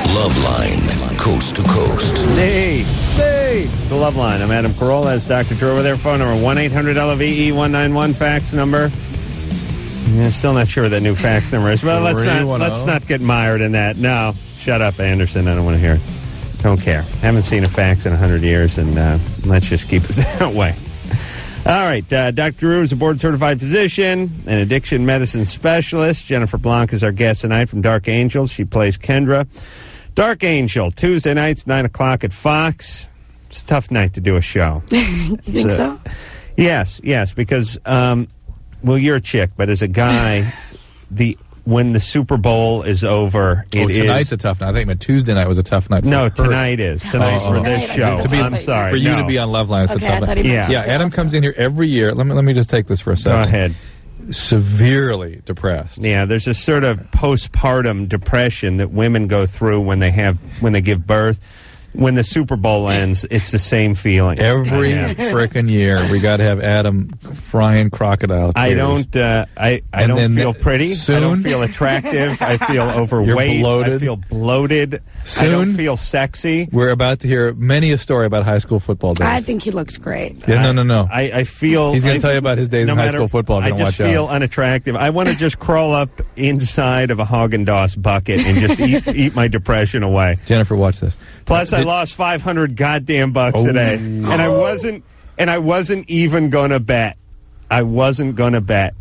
Loveline, coast to coast. Hey, it's the Loveline. I'm Adam Carolla. That's Dr. Drew over there. Phone number 1-800-LOVE-191. Fax number. Yeah, still not sure what that new fax number is. Well, let's not get mired in that. No, shut up, Anderson. I don't want to hear it. Don't care. Haven't seen a fax in 100 years, and let's just keep it that way. All right, Dr. Drew is a board-certified physician and addiction medicine specialist. Jennifer Blanc is our guest tonight from Dark Angels. She plays Kendra. Dark Angel, Tuesday nights, 9 o'clock at Fox. It's a tough night to do a show. You think so? Yes, because, well, you're a chick, but as a guy, when the Super Bowl is over, tonight's a tough night. I think Tuesday night was a tough night for her. Tonight is. Tonight's for this show. I'm sorry. For you to be on Loveline, it's a tough night. Yeah, Adam comes in here every year. Let me just take this for a second. Go ahead. Severely depressed. Yeah, there's a sort of postpartum depression that women go through when they give birth. When the Super Bowl ends, it's the same feeling. Every frickin' year, we got to have Adam frying crocodile tears. I don't feel pretty. Soon, I don't feel attractive. I feel overweight. I feel bloated. Soon, I don't feel sexy. We're about to hear many a story about high school football days. I think he looks great. Yeah, no. I feel... He's going to tell you about his days in high school football. I just feel unattractive. I want to just crawl up inside of a Haagen-Dazs bucket and just eat my depression away. Jennifer, watch this. Plus, I lost 500 goddamn bucks today, and I wasn't even gonna bet. I wasn't gonna bet,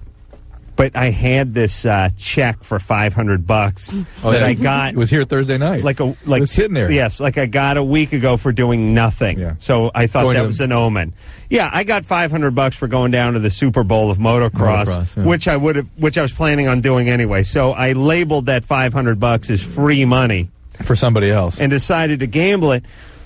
but I had this check for $500 that I got. It was here Thursday night. It was sitting there. Yes, like I got a week ago for doing nothing. Yeah. So I thought that was an omen. Yeah, I got $500 for going down to the Super Bowl of motocross, yeah. which I was planning on doing anyway. So I labeled that $500 as free money for somebody else, and decided to gamble it.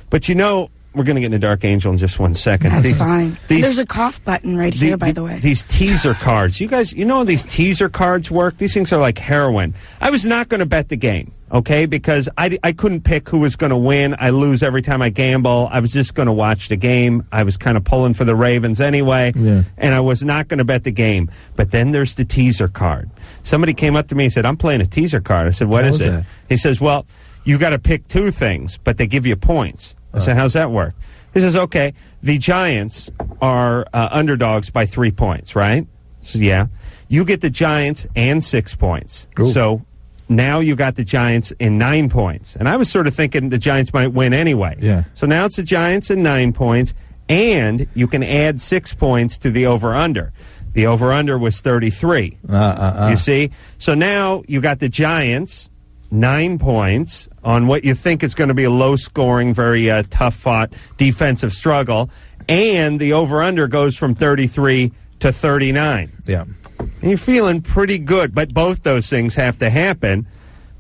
But we're going to get into Dark Angel in just 1 second. That's fine. There's a cough button right here, by the way. These teaser cards. You guys, you know how these teaser cards work? These things are like heroin. I was not going to bet the game, okay, because I couldn't pick who was going to win. I lose every time I gamble. I was just going to watch the game. I was kind of pulling for the Ravens anyway, and I was not going to bet the game. But then there's the teaser card. Somebody came up to me and said, I'm playing a teaser card. I said, what is it? He says, well, you got to pick two things, but they give you points. I said, how's that work? He says, okay, the Giants are underdogs by 3 points, right? So, yeah. You get the Giants and 6 points. Ooh. So now you got the Giants in 9 points. And I was sort of thinking the Giants might win anyway. Yeah. So now it's the Giants in 9 points, and you can add 6 points to the over-under. The over-under was 33. You see? So now you got the Giants... 9 points on what you think is going to be a low-scoring, very tough-fought defensive struggle, and the over-under goes from 33 to 39. Yeah. And you're feeling pretty good, but both those things have to happen.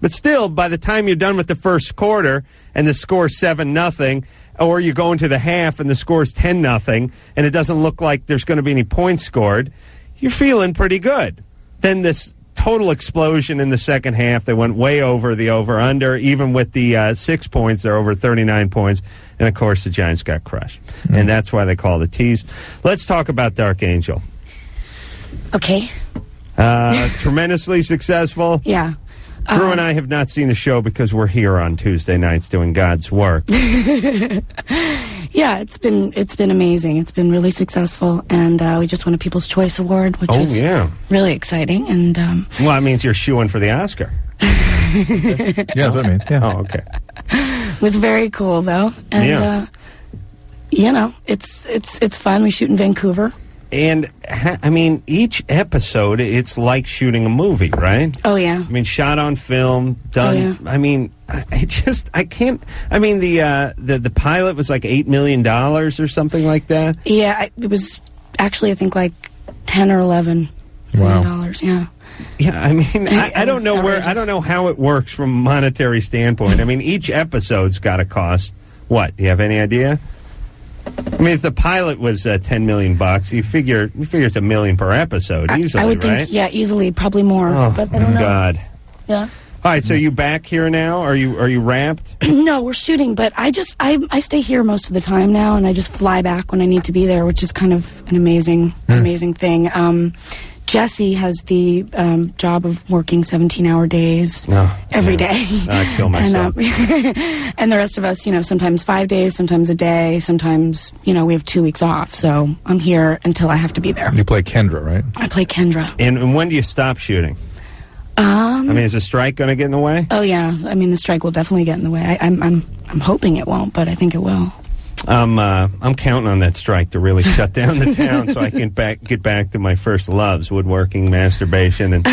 But still, by the time you're done with the first quarter and the score's 7-0, or you go into the half and the score's 10-0, and it doesn't look like there's going to be any points scored, you're feeling pretty good. Then this total explosion in the second half. They went way over the over-under. Even with the 6 points, they're over 39 points. And, of course, the Giants got crushed. And that's why they call it a tease. Let's talk about Dark Angel. Okay. Tremendously successful. Yeah. Drew and I have not seen the show because we're here on Tuesday nights doing God's work. Yeah, it's been amazing. It's been really successful, and we just won a People's Choice Award, which was really exciting. And well, that means you're shooing for the Oscar. Yeah, that's what I mean. Yeah. Oh, okay. It was very cool, though, and it's fun. We shoot in Vancouver. And, I mean, each episode, it's like shooting a movie, right? Oh, yeah. I mean, shot on film, done. Oh, yeah. I mean, I can't. I mean, the pilot was like $8 million or something like that. Yeah, it was actually, I think, like 10 or 11 million dollars. Yeah. Yeah, I mean, I don't know I don't know how it works from a monetary standpoint. I mean, each episode's got to cost what? Do you have any idea? I mean, if the pilot was $10 million, you figure it's $1 million per episode easily, I would right? think, yeah, easily, probably more. Oh, but I don't know. God. Yeah. All right, so you back here now? Are you wrapped? No, we're shooting, but I stay here most of the time now, and I just fly back when I need to be there, which is kind of an amazing thing. Jesse has the job of working 17-hour days every day. I'd kill myself. And the rest of us, sometimes 5 days, sometimes a day, sometimes, we have 2 weeks off. So I'm here until I have to be there. You play Kendra, right? I play Kendra. And when do you stop shooting? Is the strike going to get in the way? Oh, yeah. The strike will definitely get in the way. I'm hoping it won't, but I think it will. I'm counting on that strike to really shut down the town so I can get back to my first loves, woodworking, masturbation, and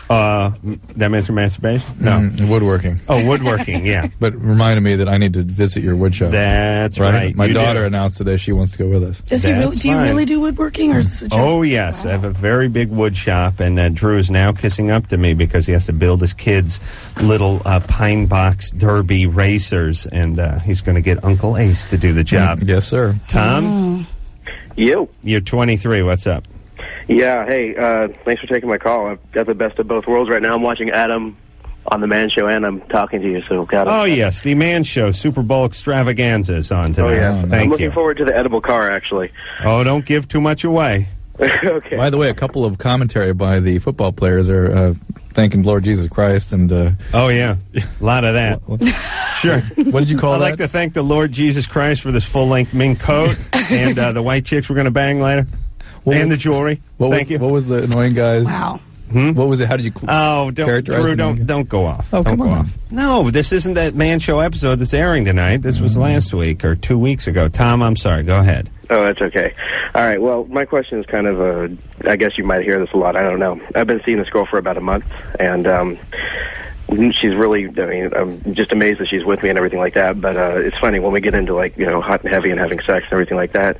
that means for masturbation? No. Woodworking. Oh, woodworking, yeah. But reminded me that I need to visit your wood shop. That's right. My daughter announced today she wants to go with us. Do you really do woodworking, or is this a joke? Oh, yes. Wow. I have a very big wood shop, and Drew is now kissing up to me because he has to build his kids little pine box derby racers, and he's going to get Uncle Ace to do the job. Yes, sir. Tom? Yo. You're 23. What's up? Yeah, hey, thanks for taking my call. I've got the best of both worlds right now. I'm watching Adam on The Man Show, and I'm talking to you. So, yes, The Man Show, Super Bowl extravaganza is on today. Oh, yeah. Thank you. I'm looking forward to the edible car, actually. Oh, don't give too much away. Okay. By the way, a couple of commentary by the football players are thanking Lord Jesus Christ. And oh, yeah, a lot of that. Sure. What did you call that? I'd like to thank the Lord Jesus Christ for this full-length mink coat and the white chicks we're going to bang later. The jewelry. Thank you. What was the annoying guys? Wow. What was it? How did you characterize Drew, don't go off. Oh, don't come go on. off. No, this isn't that Man Show episode that's airing tonight. This was last week or 2 weeks ago. Tom, I'm sorry. Go ahead. Oh, that's okay. All right, well, my question is kind of I guess you might hear this a lot. I don't know. I've been seeing this girl for about a month, and she's really, I'm just amazed that she's with me and everything like that. But it's funny, when we get into, hot and heavy and having sex and everything like that,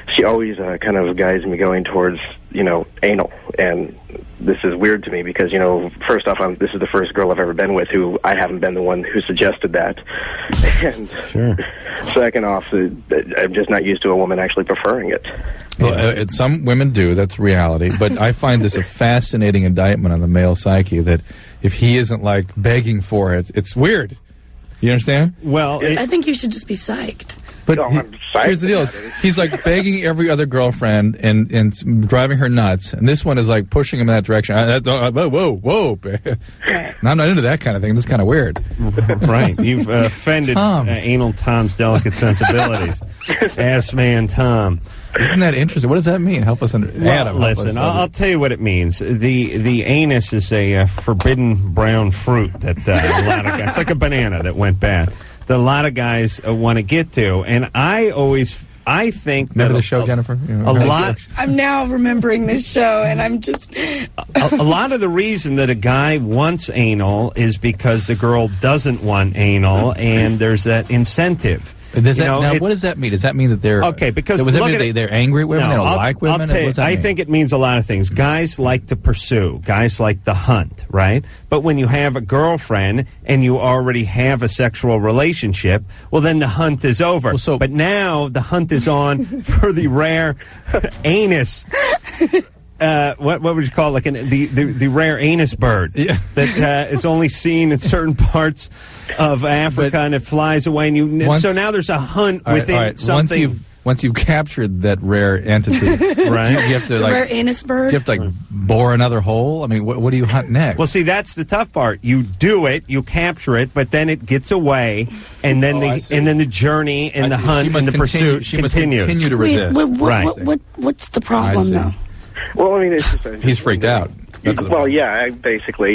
she always kind of guides me going towards, anal. And this is weird to me because, first off, this is the first girl I've ever been with who I haven't been the one who suggested that. And sure. Second off, I'm just not used to a woman actually preferring it. Well, some women do. That's reality. But I find this a fascinating indictment on the male psyche that if he isn't, begging for it, it's weird. You understand? Well, I think you should just be psyched. But I'm psyched. Here's the deal. He's begging every other girlfriend and driving her nuts. And this one is pushing him in that direction. Whoa. Right. Now, I'm not into that kind of thing. This is kind of weird. Right. You've offended anal Tom's delicate sensibilities. Ass man Tom. Isn't that interesting? What does that mean? Help us understand. Well, listen, I'll tell you what it means. The anus is a forbidden brown fruit that a lot of guys, it's like a banana that went bad, that a lot of guys want to get to. And I think remember the show, Jennifer? A lot. I'm now remembering this show, and I'm just a lot of the reason that a guy wants anal is because the girl doesn't want anal, and there's that incentive. What does that mean? Does that mean that they're okay? Because they're angry at women? They don't like women? I think it means a lot of things. Guys like to pursue. Guys like the hunt, right? But when you have a girlfriend and you already have a sexual relationship, well, then the hunt is over. But now the hunt is on for the rare anus. What would you call it? The rare anus bird that is only seen in certain parts of Africa, and it flies away. So now there's a hunt within something. Once you've captured that rare entity, right? You have to the rare anus bird. You have to bore another hole. I mean, what do you hunt next? Well, see, that's the tough part. You do it, you capture it, but then it gets away, and then the journey and the hunt and the pursuit continues. She must continue to resist. What's the problem, though? Well, it's just he's freaked out. Basically.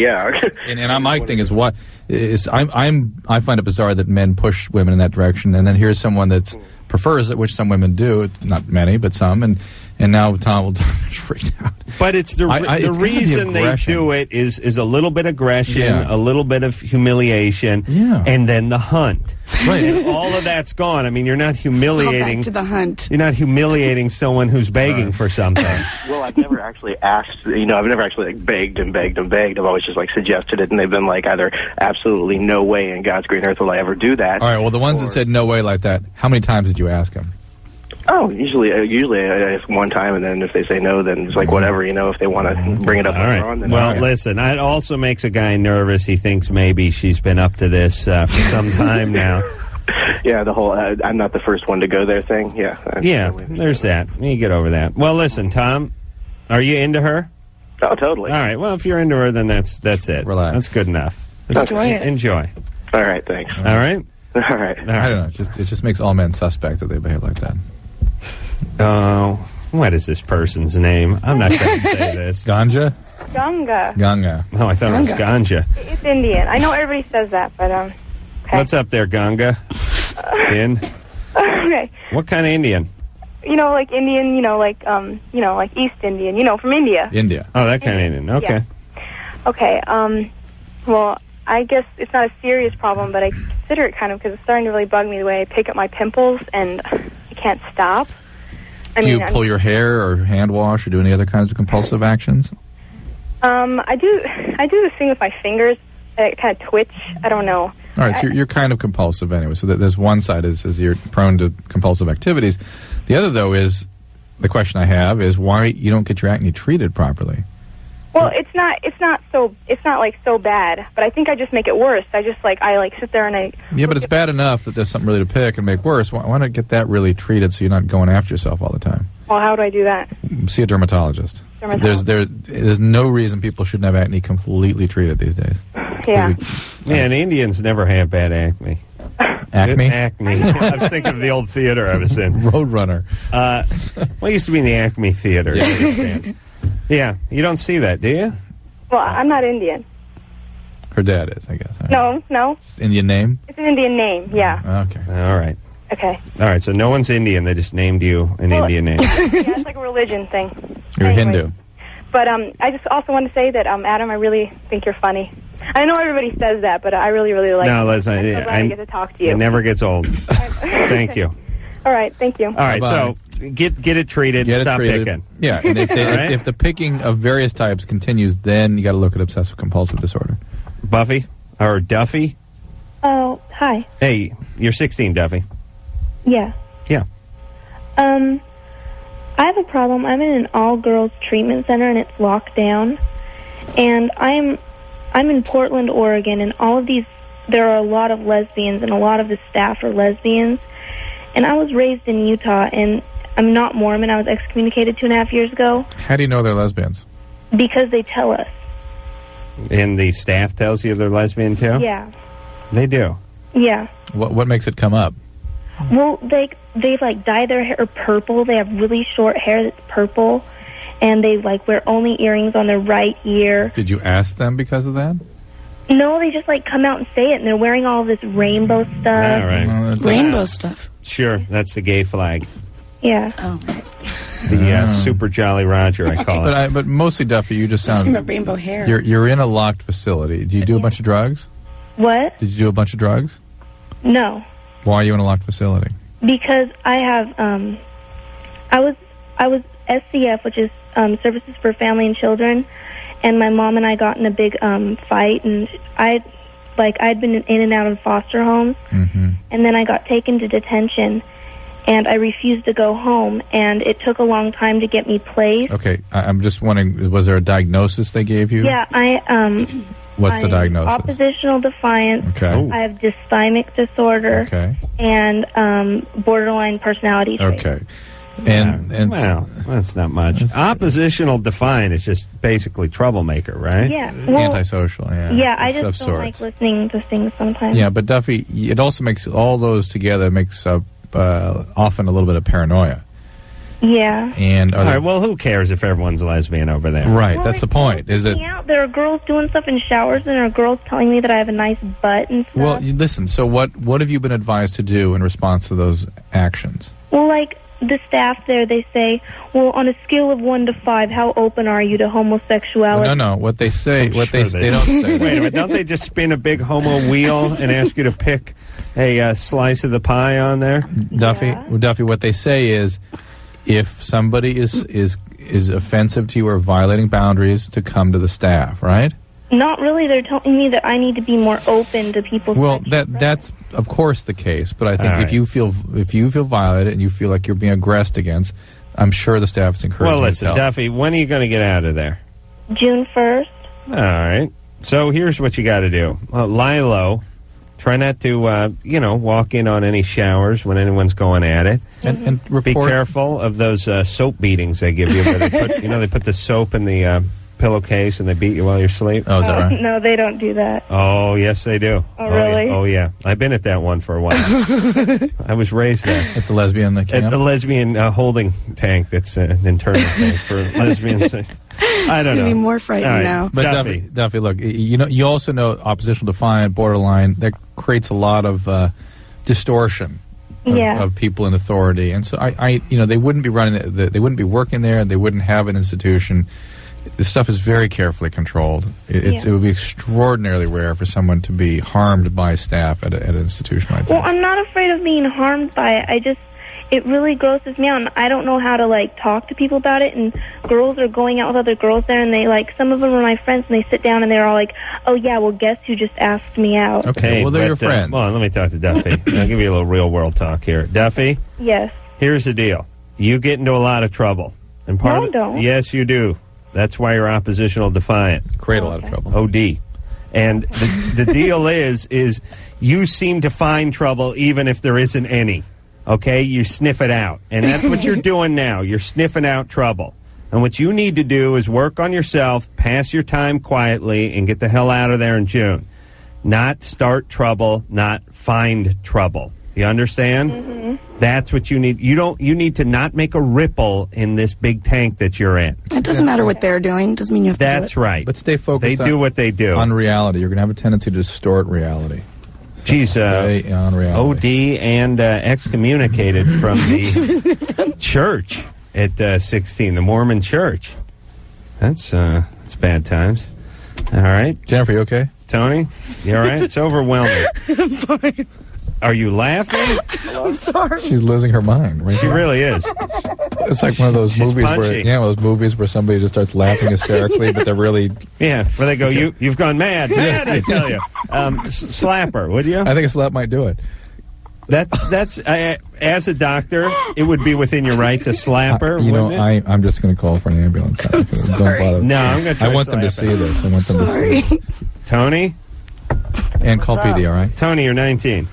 And my thing is I find it bizarre that men push women in that direction, and then here's someone that prefers it, which some women do, not many, but some, and now Tom will freaked out. But it's the reason they do it is a little bit of aggression, a little bit of humiliation, and then the hunt. Right. And all of that's gone. I mean, you're not humiliating. Back to the hunt. You're not humiliating someone who's begging for something. Well, I've never actually asked. I've never actually begged. I've always just suggested it, and they've been either absolutely no way in God's green earth will I ever do that. All right. Well, the ones that said no way like that, how many times did you ask them? Oh, usually I ask one time, and then if they say no, then it's whatever, if they want to bring it up later on. Then listen, it also makes a guy nervous. He thinks maybe she's been up to this for some time now. Yeah, the whole I'm not the first one to go there thing. Yeah. There's that. You get over that. Well, listen, Tom, are you into her? Oh, totally. All right. Well, if you're into her, then that's it. Relax. That's good enough. Enjoy it. Enjoy. All right, thanks. All right. All right. I don't know. It just makes all men suspect that they behave like that. Oh, what is this person's name? I'm not going to say this. Ganja? Ganga. Oh, I thought it was ganja. It's Indian. I know everybody says that, but okay. What's up there, Ganga? In? Okay. What kind of Indian? Like Indian, like East Indian, from India. India. Oh, that kind of Indian. Okay. Yeah. Okay. Well, I guess it's not a serious problem, but I consider it kind of because it's starting to really bug me the way I pick up my pimples, and I can't stop. Do you pull your hair or hand wash or do any other kinds of compulsive actions? I do this thing with my fingers. I kind of twitch. I don't know. All right, so you're kind of compulsive anyway. So there's one side is you're prone to compulsive activities. The other, though, is the question I have is why you don't get your acne treated properly. Well, it's not so bad, but I think I just make it worse. I sit there and I... Yeah, but it's bad enough that there's something really to pick and make worse. Why not get that really treated so you're not going after yourself all the time? Well, how do I do that? See a dermatologist. There's no reason people shouldn't have acne completely treated these days. Yeah. Man, Indians never have bad acne. Acme? Acme. I was thinking of the old theater I was in. Roadrunner. Well, it used to be in the Acme Theater. Yeah. Yeah, you don't see that, do you? Well, I'm not Indian. Her dad is, I guess. No. It's Indian name? It's an Indian name, yeah. Okay. All right. Okay. All right, so no one's Indian. They just named you an Indian name. Yeah, it's like a religion thing. You're Anyway. Hindu. But I just also want to say that, Adam, I really think you're funny. I know everybody says that, but I really, really like you. No, listen, I'm so glad I get to talk to you. It never gets old. Thank you. All right, thank you. All right, Bye-bye. so get it treated. Get it Stop treated. picking. Yeah, and if, Right? if the picking of various types continues, then you got to look at obsessive compulsive disorder. Buffy or Duffy? Oh, hi. Hey, you're 16, Duffy. Yeah. Yeah. I have a problem. I'm in an all-girls treatment center, and it's locked down. And I'm in Portland, Oregon, and there are a lot of lesbians, and a lot of the staff are lesbians. And I was raised in Utah, and I'm not Mormon. I was excommunicated 2.5 years ago. How do you know they're lesbians? Because they tell us. And the staff tells you they're lesbian too? Yeah. They do. Yeah. What makes it come up? Well, they dye their hair purple. They have really short hair that's purple, and they wear only earrings on their right ear. Did you ask them because of that? No, they just come out and say it, and they're wearing all this rainbow stuff. All right. Well, that's- Rainbow stuff. Sure, that's the gay flag. Yeah. Oh, right. The Super Jolly Roger, I call it. But mostly, Duffy, you just Just sound... about rainbow hair. You're in a locked facility. Do you do a bunch of drugs? What? Did you do a bunch of drugs? No, Why are you in a locked facility? because I have I was SCF, which is Services for Family and Children, and my mom and I got in a big fight, and I'd been in and out of foster homes, Mm-hmm. and then I got taken to detention, and I refused to go home, and it took a long time to get me placed. Okay, I'm just wondering, was there a diagnosis they gave you? Yeah, What's the I'm diagnosis? Oppositional defiance. Okay. Oh. I have dysthymic disorder Okay. and borderline personality trait. Okay. And well, that's not much. Oppositional defiant is just basically troublemaker, right? Yeah. Well, antisocial, yeah. yeah, I Of just don't sorts. like listening to things sometimes. Yeah, but Duffy, it also makes all those together makes up often a little bit of paranoia. Yeah. And All right, well, who cares if everyone's lesbian over there? right, Well, that's the it's point. Is it? freaking out. There are girls doing stuff in showers, and there are girls telling me that I have a nice butt and stuff. Well, listen. So what have you been advised to do in response to those actions? Well, the staff there, they say, well, on a scale of 1 to 5, how open are you to homosexuality? No. What they say, I'm what sure they don't say. Wait a minute, don't they just spin a big homo wheel and ask you to pick a slice of the pie on there? Duffy, Yeah. Duffy, what they say is, if somebody is offensive to you or violating boundaries, to come to the staff, right? Not really. They're telling me that I need to be more open to people's Well, sexual that's of course the case, but I think All right. if you feel violated and you feel like you're being aggressed against, I'm sure the staff is encouraging Well, you to listen, tell. Duffy, when are you going to get out of there? June 1st. All right. So here's what you got to do. Lie low. Try not to, walk in on any showers when anyone's going at it. and Be report. careful of those soap beatings they give you. Where they put, they put the soap in the pillowcase and they beat you while you're asleep? Oh, is that right? No, they don't do that. Oh, yes, they do. Oh, really? Yeah. Oh, yeah. I've been at that one for a while. I was raised there. At the lesbian camp? At the lesbian holding tank that's an internal tank for lesbians. I don't know. It's going to be more frightening now. But Duffy, look, you also know oppositional defiant, borderline, that creates a lot of distortion of people in authority. And so they wouldn't be running, they wouldn't be working there, they wouldn't have an institution. This stuff is very carefully controlled. It would be extraordinarily rare for someone to be harmed by staff at an institution like that. Well, I'm not afraid of being harmed by it. It really grosses me out, and I don't know how to, talk to people about it, and girls are going out with other girls there, and they, some of them are my friends, and they sit down, and they're all like, oh, yeah, well, guess who just asked me out? Okay, well, they're your friends. Well, let me talk to Duffy. I'll give you a little real-world talk here. Duffy? Yes. Here's the deal. You get into a lot of trouble. And No, I don't. Yes, you do. That's why you're oppositional defiant. Create a lot of trouble. OD. And the deal is you seem to find trouble even if there isn't any. Okay? You sniff it out. And that's what you're doing now. You're sniffing out trouble. And what you need to do is work on yourself, pass your time quietly, and get the hell out of there in June. Not start trouble, not find trouble. You understand? Mm-hmm. That's what you need. You need to not make a ripple in this big tank that you're in. It doesn't matter what they're doing. It doesn't mean you have to do it. That's right. But stay focused. They do what they do. On reality. You're going to have a tendency to distort reality. She's on reality. OD and excommunicated from the church at 16, the Mormon church. That's bad times. All right. Jennifer, you okay? Tony, you all right? It's overwhelming. I'm fine. Are you laughing? I'm sorry. She's losing her mind. Right? She really is. It's like one of those movies where somebody just starts laughing hysterically, but they're really where they go, you've gone mad, I tell you. Slap her, would you? I think a slap might do it. That's as a doctor, it would be within your right to slap her. I'm just going to call for an ambulance. Don't bother. No, I'm going to. I want them to see this. I want them to see this. Tony, and call PD. All right. Tony, you're 19.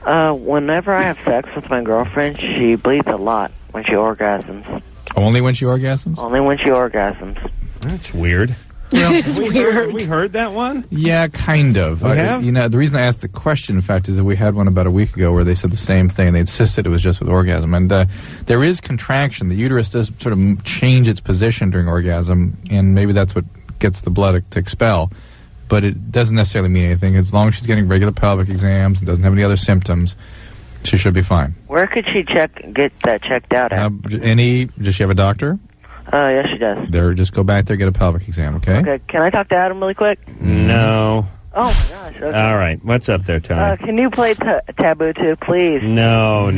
Whenever I have sex with my girlfriend, she bleeds a lot when she orgasms. Only when she orgasms? Only when she orgasms. That's weird. Well, it's weird. We heard that one? Yeah, kind of. We have? The reason I asked the question, in fact, is that we had one about a week ago where they said the same thing. They insisted it was just with orgasm. And there is contraction. The uterus does sort of change its position during orgasm, and maybe that's what gets the blood to expel. But it doesn't necessarily mean anything. As long as she's getting regular pelvic exams and doesn't have any other symptoms, she should be fine. Where could she get that checked out at? Does she have a doctor? Yes, she does. Just go back there, get a pelvic exam, okay? Okay, can I talk to Adam really quick? No. Oh, my gosh. Okay. All right. What's up there, Tony? Can you play Taboo 2, please? No.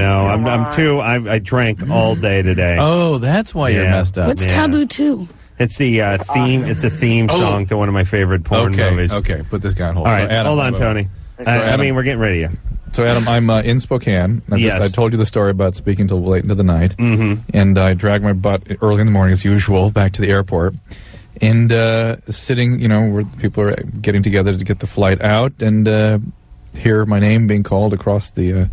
I drank all day today. Oh, that's why you're messed up. What's Taboo 2? It's the theme. It's a theme song to one of my favorite porn movies. Okay, put this guy on hold. All right, Adam, hold on, Tony. We're getting ready to. So, Adam, I'm in Spokane. I told you the story about speaking till late into the night. Mm-hmm. And I dragged my butt early in the morning, as usual, back to the airport. And sitting, where people are getting together to get the flight out, and hear my name being called across the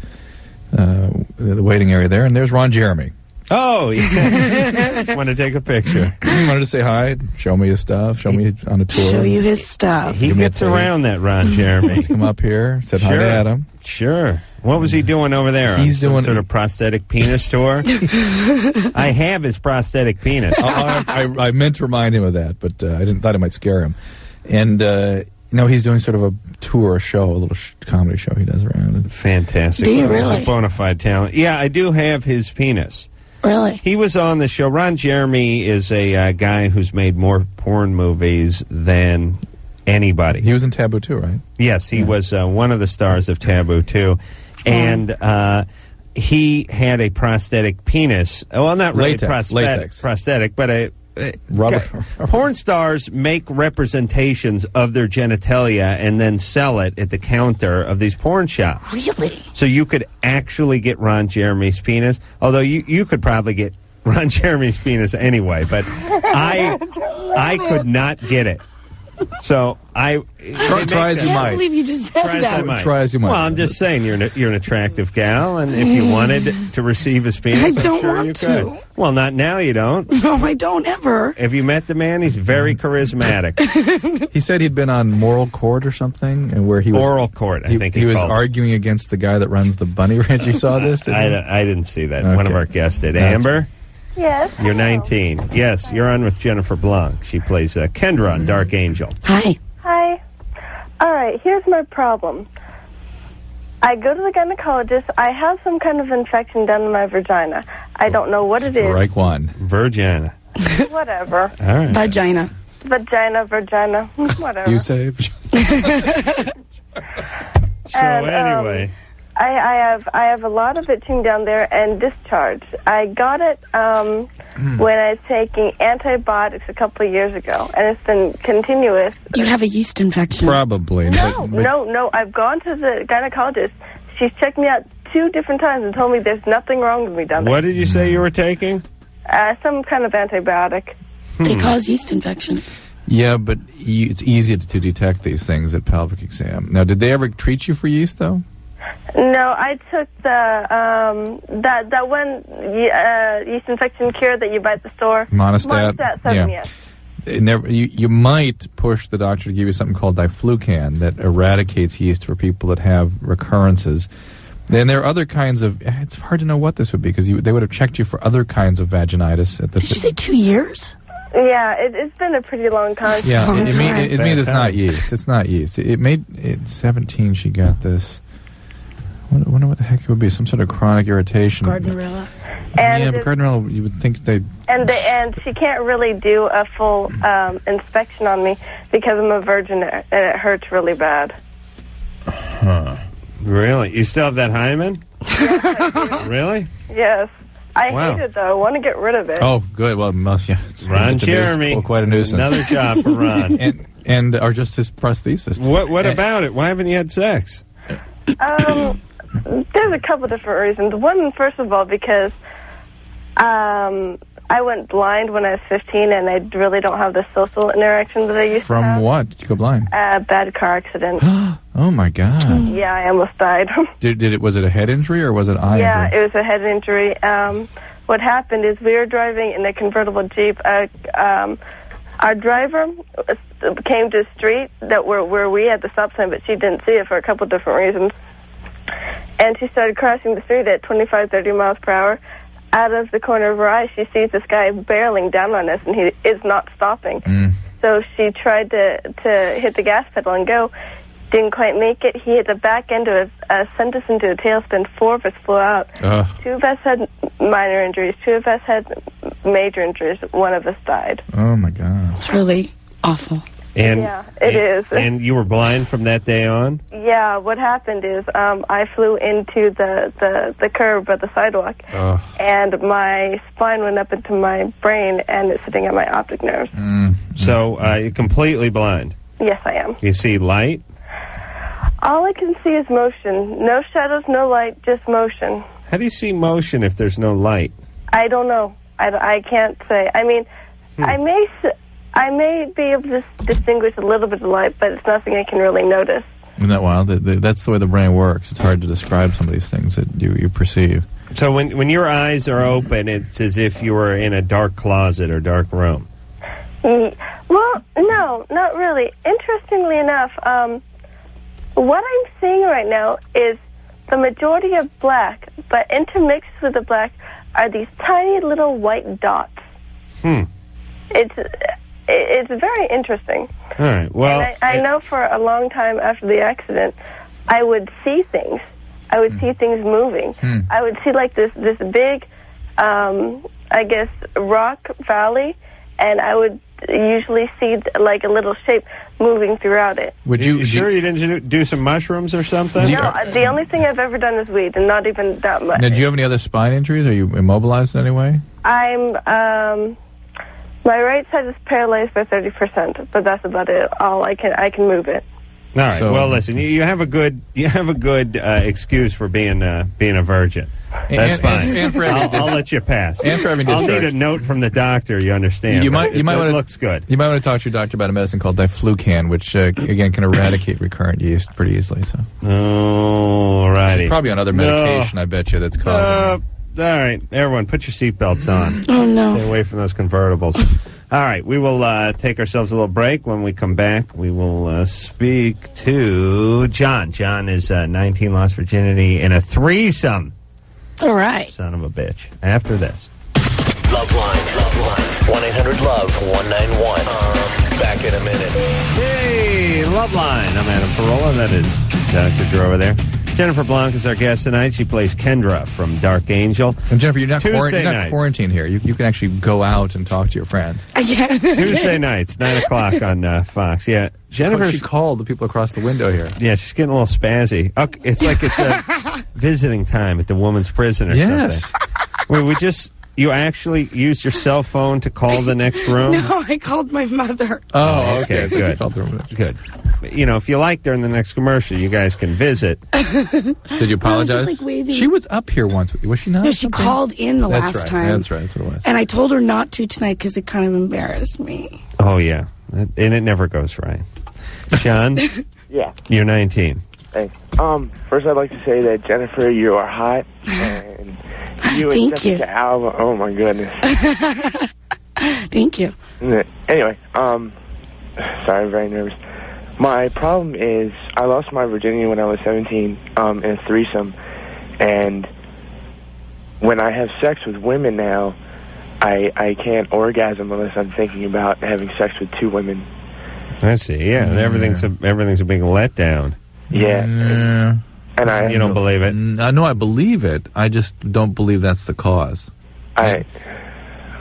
waiting area there. And there's Ron Jeremy. Oh, yeah. Want to take a picture. He wanted to say hi, show me his stuff, show me on a tour. Show you his stuff. He gets around that, Ron Jeremy. He's come up here, said hi to Adam. Sure. What was he doing over there? He's doing sort of prosthetic penis tour. I have his prosthetic penis. I meant to remind him of that, but I thought it might scare him. And he's doing sort of a tour, a show, a little comedy show he does around. Fantastic. Do you really? He's a bona fide talent. Yeah, I do have his penis. Really? He was on the show. Ron Jeremy is a guy who's made more porn movies than anybody. He was in Taboo 2, right? Yes, he was one of the stars of Taboo 2. And he had a prosthetic penis. Well, not really prosthetic, but rubber. Porn stars make representations of their genitalia and then sell it at the counter of these porn shops. Really? So you could actually get Ron Jeremy's penis, although you could probably get Ron Jeremy's penis anyway, but I could not get it. So try as you I might. can't believe you just said Try as I that. might. Try as you might. Well, I'm just saying you're an attractive gal, and if you wanted to receive his penis, I I'm don't sure want you to. could. Well, not now. You don't. No, I don't ever. Have you met the man? He's very charismatic. He said he'd been on Moral Court or something, and where he was Oral court, I think he was called it. arguing against the guy that runs the bunny ranch. You saw this? Didn't you? I didn't see that. Okay. One of our guests did. That's Amber, Yes. you're 19. Yes, you're on with Jennifer Blanc. She plays Kendra on Dark Angel. Hi. Hi. All right, here's my problem. I go to the gynecologist. I have some kind of infection down in my vagina. I don't know what it is. Strike one. Virginia. Whatever. All right. Vagina. Vagina. Whatever. You say? So And, anyway, I have a lot of itching down there and discharge. I got it when I was taking antibiotics a couple of years ago, and it's been continuous. You have a yeast infection. Probably. No. I've gone to the gynecologist. She's checked me out 2 different times and told me there's nothing wrong with me down there. what did you say you were taking? Some kind of antibiotic. They cause yeast infections. Yeah, but it's easy to detect these things at pelvic exam. Now, did they ever treat you for yeast, though? No, I took the that one yeast infection cure that you buy at the store. Monostat? 7, Yeah. yes. You might push the doctor to give you something called diflucan that eradicates yeast for people that have recurrences. And there are other kinds of... It's hard to know what this would be because they would have checked you for other kinds of vaginitis. At the Did you say 2 years? Yeah, it's been a pretty long time. Yeah, Long it time. means it's not yeast. It's not yeast. It's 17 she got this. I wonder what the heck it would be. Some sort of chronic irritation. Gardnerella. And Yeah, but Gardnerella, you would think they'd... And she can't really do a full inspection on me because I'm a virgin and it hurts really bad. Really? You still have that hymen? Really? Yes. I Wow. hate it, though. I want to get rid of it. Oh, good. Well, yeah. Ron Jeremy. Quite a nuisance. Another job for Ron. and are just his prosthesis. What about it? Why haven't you had sex? There's a couple different reasons. One, first of all, because I went blind when I was 15, and I really don't have the social interaction that I used to From have. what? Did you go blind? Bad car accident. Oh, my God. Yeah, I almost died. Was it a head injury or was it eye Yeah, injury? it was a head injury. What happened is we were driving in a convertible Jeep. Our driver came to a street that where we had the stop sign, but she didn't see it for a couple different reasons. And she started crossing the street at 25, 30 miles per hour. Out of the corner of her eye, she sees this guy barreling down on us, and he is not stopping. So she tried to hit the gas pedal and go. Didn't quite make it. He hit the back end of it, sent us into a tailspin. 4 of us flew out. 2 of us had minor injuries. 2 of us had major injuries. 1 of us died. Oh, my God. It's really awful. And, Yeah, it is. And you were blind from that day on? Yeah, what happened is I flew into the curb of the sidewalk, and my spine went up into my brain, and it's sitting at my optic nerves. So you're completely blind? Yes, I am. You see light? All I can see is motion. No shadows, no light, just motion. How do you see motion if there's no light? I don't know. I can't say. I mean, I may be able to distinguish a little bit of light, but it's nothing I can really notice. Isn't that wild? That's the way the brain works. It's hard to describe some of these things that you perceive. So when your eyes are open, it's as if you were in a dark closet or dark room. Well, no, not really. Interestingly enough, what I'm seeing right now is the majority of black, but intermixed with the black are these tiny little white dots. It's very interesting. All right. Well, And I know for a long time after the accident, I would see things. I would see things moving. I would see like this big, I guess, rock valley, and I would usually see like a little shape moving throughout it. Would you sure you didn't do some mushrooms or something? No, the only thing I've ever done is weed, and not even that much. Now, do you have any other spine injuries? Are you immobilized in any way? I'm, my right side is paralyzed by 30%, but that's about it. I can move it. All right. So- well, listen, you have a good excuse for being a virgin. That's fine. And for I'll let you pass. And for having I'll need discharge. a note from the doctor. You understand? You might it want to looks good. You might want to talk to your doctor about a medicine called diflucan, which again can eradicate recurrent yeast pretty easily. So, all righty. Probably on other medication, I bet you that's causing. All right, everyone, put your seatbelts on. Oh, no. Stay away from those convertibles. All right, we will take ourselves a little break. When we come back, we will speak to John. John is 19, lost virginity in a threesome. All right. Son of a bitch. After this. Loveline. 1-800-LOVE-191. Back in a minute. Hey, Loveline. I'm Adam Carolla. That is Dr. Drew over there. Jennifer Blanc is our guest tonight. She plays Kendra from Dark Angel. And Jennifer, you're not Tuesday quarantined here. You can actually go out and talk to your friends. Again. Tuesday nights, 9 o'clock on Fox. Yeah, Jennifer. She called the people across the window here. Yeah, she's getting a little spazzy. Okay, it's like it's a visiting time at the woman's prison or Yes. something. Wait, you actually used your cell phone to call the next room? No, I called my mother. Oh, okay, good. Good. You know, if you like during the next commercial, you guys can visit. Did you apologize? I was just, like, waving. She was up here once. Was she not? No, she called in the last time. That's right. That's what it was. And I told her not to tonight because it kind of embarrassed me. Oh, yeah. And it never goes right. John? Yeah. You're 19. Thanks. First I'd like to say that, Jennifer, you are hot. And you and Thank you. Jessica Alba, oh my goodness. Thank you. Anyway, sorry, I'm very nervous. My problem is I lost my virginity when I was 17 in a threesome. And when I have sex with women now, I can't orgasm unless I'm thinking about having sex with two women. I see, yeah. And everything's a big letdown. Yeah. And you don't believe it? No, I believe it. I just don't believe that's the cause. I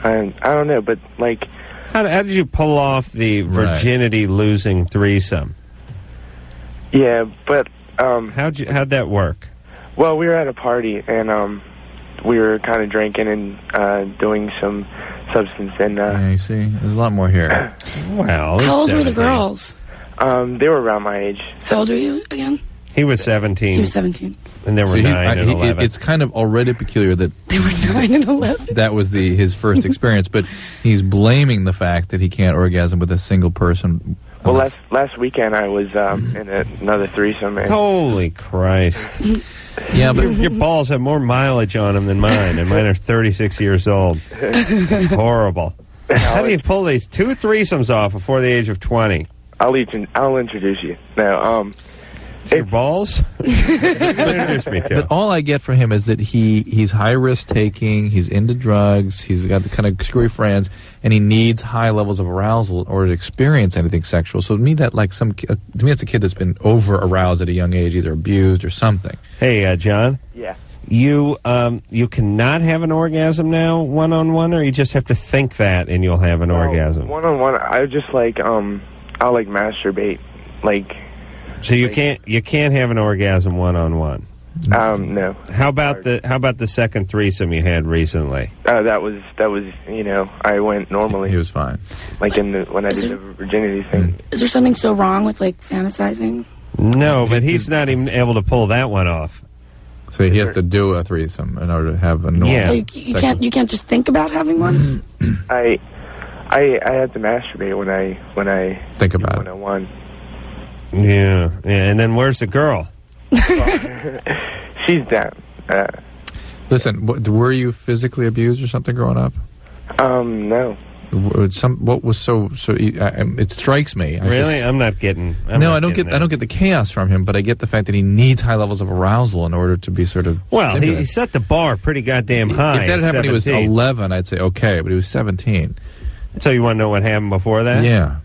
don't know, but like... How did you pull off the virginity-losing threesome? Yeah, but... How'd that work? Well, we were at a party, and we were kind of drinking and doing some substance, and... yeah, you see? There's a lot more here. Well, How old were the girls? They were around my age. How old are you again? He was 17. He was 17. And there were 9 and 11. It's kind of already peculiar that they were 9 and 11. That was his first experience, but he's blaming the fact that he can't orgasm with a single person. Well, last weekend I was in another threesome. And Holy Christ. Yeah, but your balls have more mileage on them than mine, and mine are 36 years old. It's horrible. How do you pull these 2 threesomes off before the age of 20? I'll introduce you. No, your balls? Introduce me to. But all I get from him is that he's high risk taking, he's into drugs, he's got the kind of screwy friends, and he needs high levels of arousal in order to experience anything sexual. So to me, that's a kid that's been over aroused at a young age, either abused or something. Hey, John. Yeah. You cannot have an orgasm now, one-on-one, or you just have to think that and you'll have an orgasm. One-on-one, I just I'll masturbate, like. So you can't have an orgasm one-on-one. No. How about the second threesome you had recently? That was I went normally. He was fine. Like when I did the virginity thing. Is there something so wrong with fantasizing? No, but he's not even able to pull that one off. So he has to do a threesome in order to have a normal. Yeah. You can't just think about having one. I had to masturbate when I think about it. 101. Yeah, and then where's the girl? She's down. Listen, were you physically abused or something growing up? No. What was so? It strikes me. I'm not getting. I don't get the chaos from him, but I get the fact that he needs high levels of arousal in order to be sort of. Well, he set the bar pretty goddamn high. If that had happened when he was 11, I'd say okay, but he was 17. So you want to know what happened before that? Yeah.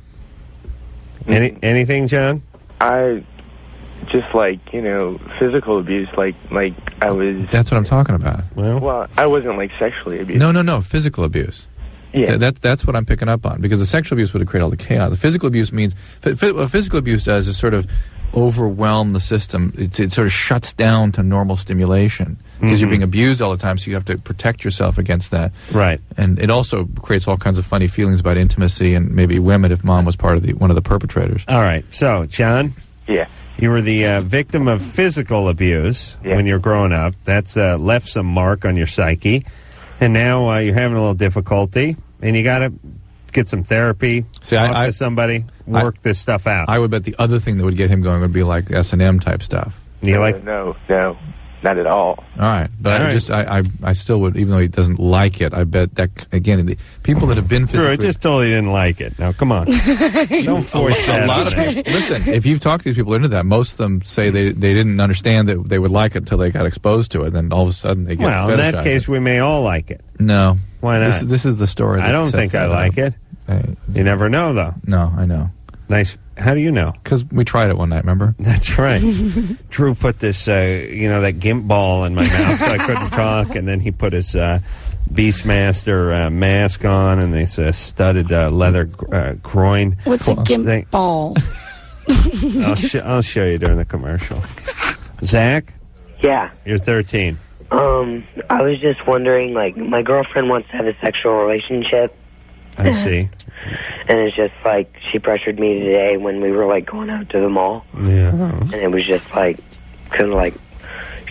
Anything, John? I just physical abuse. Like I was. That's what I'm talking about. Well, I wasn't sexually abused. No, physical abuse. Yeah, that's what I'm picking up on, because the sexual abuse would have created all the chaos. The physical abuse means what physical abuse does is sort of overwhelm the system. It sort of shuts down to normal stimulation because you're being abused all the time, so you have to protect yourself against that. Right. And it also creates all kinds of funny feelings about intimacy and maybe women if mom was part of one of the perpetrators. All right. So, John? Yeah. You were the victim of physical abuse when you were growing up. That's left some mark on your psyche. And now you're having a little difficulty, and you got to get some therapy, talk to somebody, work this stuff out. I would bet the other thing that would get him going would be like S&M type stuff. You No, not at all. All right, but I still would, even though he doesn't like it. I bet that again, the people that have been physically. Drew, I just told you he didn't like it. Now, come on, don't force that. A lot of people. Listen, if you've talked to these people into that, most of them say they didn't understand that they would like it until they got exposed to it. Then all of a sudden they get. Well, in that case, we may all like it. No, why not? This is the story. I don't think I like it. You never know, though. No, I know. Nice. How do you know? Because we tried it one night, remember? That's right. Drew put this, that gimp ball in my mouth so I couldn't talk, and then he put his Beastmaster mask on and this studded leather groin. What's a gimp ball? I'll show you during the commercial. Zach? Yeah. You're 13. I was just wondering, like, my girlfriend wants to have a sexual relationship. I see. And it's just like she pressured me today when we were like going out to the mall. Yeah. And it was just like, couldn't like,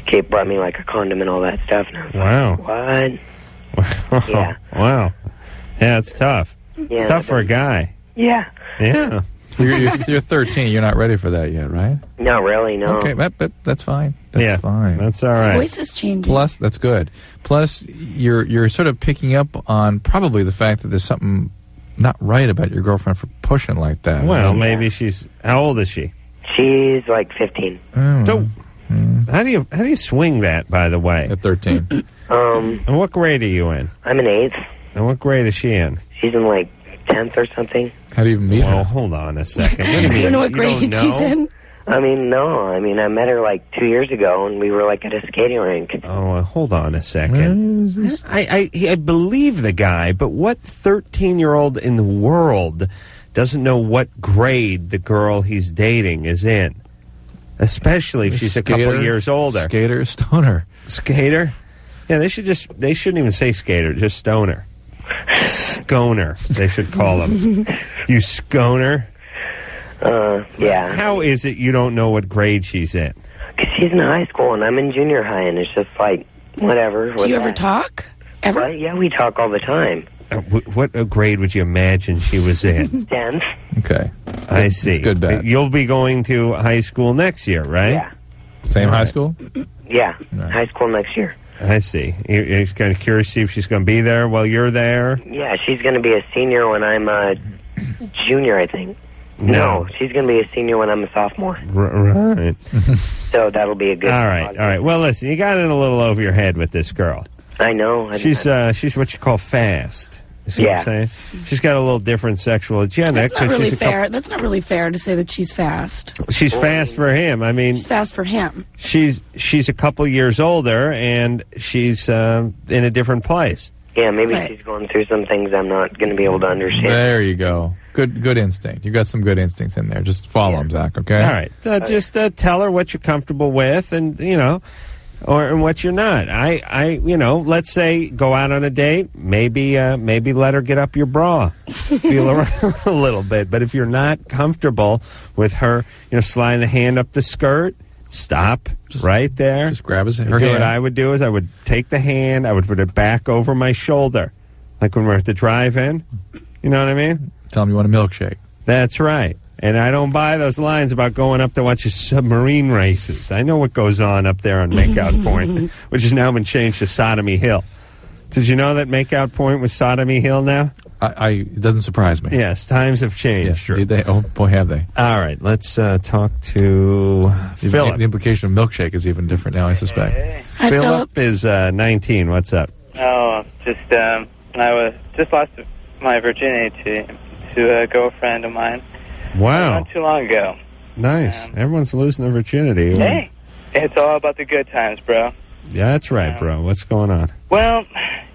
she brought me like a condom and all that stuff. And I was like, what? Yeah. Wow. Yeah, it's tough. Yeah, it's tough for a guy. Yeah. Yeah. You're 13. You're not ready for that yet, right? Not really, no. Okay, that's fine. That's fine. That's all right. His voice is changing. Plus, that's good. Plus, you're sort of picking up on probably the fact that there's something not right about your girlfriend for pushing like that. Well, maybe she's. How old is she? She's like 15. So, how do you swing that? By the way, at 13. And what grade are you in? I'm in 8th. And what grade is she in? She's in like 10th or something. How do you even meet her? Well, hold on a second. What do you mean? You don't know what grade she's in? I mean, no. I mean, I met her like 2 years ago, and we were like at a skating rink. Oh, hold on a second. I believe the guy, but what 13-year-old in the world doesn't know what grade the girl he's dating is in? Especially if she's a couple years older. Skater, stoner. Skater? Yeah, they shouldn't even say skater, just stoner. Sconer, they should call them. You sconer? Yeah. How is it you don't know what grade she's in? Because she's in high school, and I'm in junior high, and it's just like, whatever. Do you ever talk? Ever? Right? Yeah, we talk all the time. What grade would you imagine she was in? 10th. Okay. I see. That's good bet. You'll be going to high school next year, right? Yeah. Same high school? Yeah. High school next year. I see. You're kind of curious to see if she's going to be there while you're there? Yeah, she's going to be a senior when I'm a junior, I think. No, she's going to be a senior when I'm a sophomore. Right. So that'll be a good... All right. Well, listen, you got in a little over your head with this girl. I know. She's what you call fast. You see what I'm saying? She's got a little different sexual agenda. That's not really fair. That's not really fair to say that she's fast. She's fast for him. I mean, she's fast for him. She's a couple years older, and she's in a different place. Yeah, maybe she's going through some things I'm not going to be able to understand. There you go. Good instinct. You got some good instincts in there. Just follow them, Zach. Okay. All right. Just tell her what you're comfortable with, and and what you're not. Let's say go out on a date. Maybe let her get up your bra, feel around a little bit. But if you're not comfortable with her, sliding the hand up the skirt, stop right there. Just grab her hand. What I would do is I would take the hand, I would put it back over my shoulder, like when we're at the drive-in. You know what I mean? Tell him you want a milkshake. That's right. And I don't buy those lines about going up to watch the submarine races. I know what goes on up there on Makeout Point, which has now been changed to Sodomy Hill. Did you know that Makeout Point was Sodomy Hill now? It doesn't surprise me. Yes, times have changed. Yes, Sure. did they? Oh, boy, have they. All right, let's talk to Philip. The implication of milkshake is even different now, I suspect. Hi, Philip is 19. What's up? Oh, I just lost my virginity to a girlfriend of mine. Wow. Not too long ago. Nice. Everyone's losing their virginity. Hey, it's all about the good times, bro. Yeah, that's right, bro. What's going on? Well,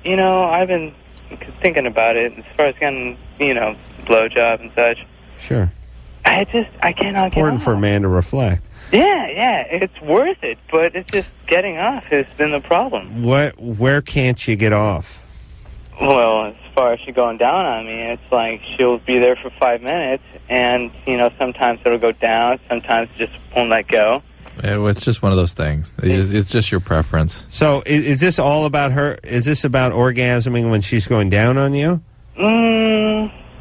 I've been thinking about it as far as getting, blowjob and such. Sure. I cannot get off. It's important for a man to reflect. Yeah, it's worth it, but it's just getting off has been the problem. Where can't you get off? Well, as far as she going down on me, it's like she'll be there for 5 minutes, and sometimes it'll go down, sometimes it just won't let go. It's just one of those things. It's just your preference. So is this all about her? Is this about orgasming when she's going down on you?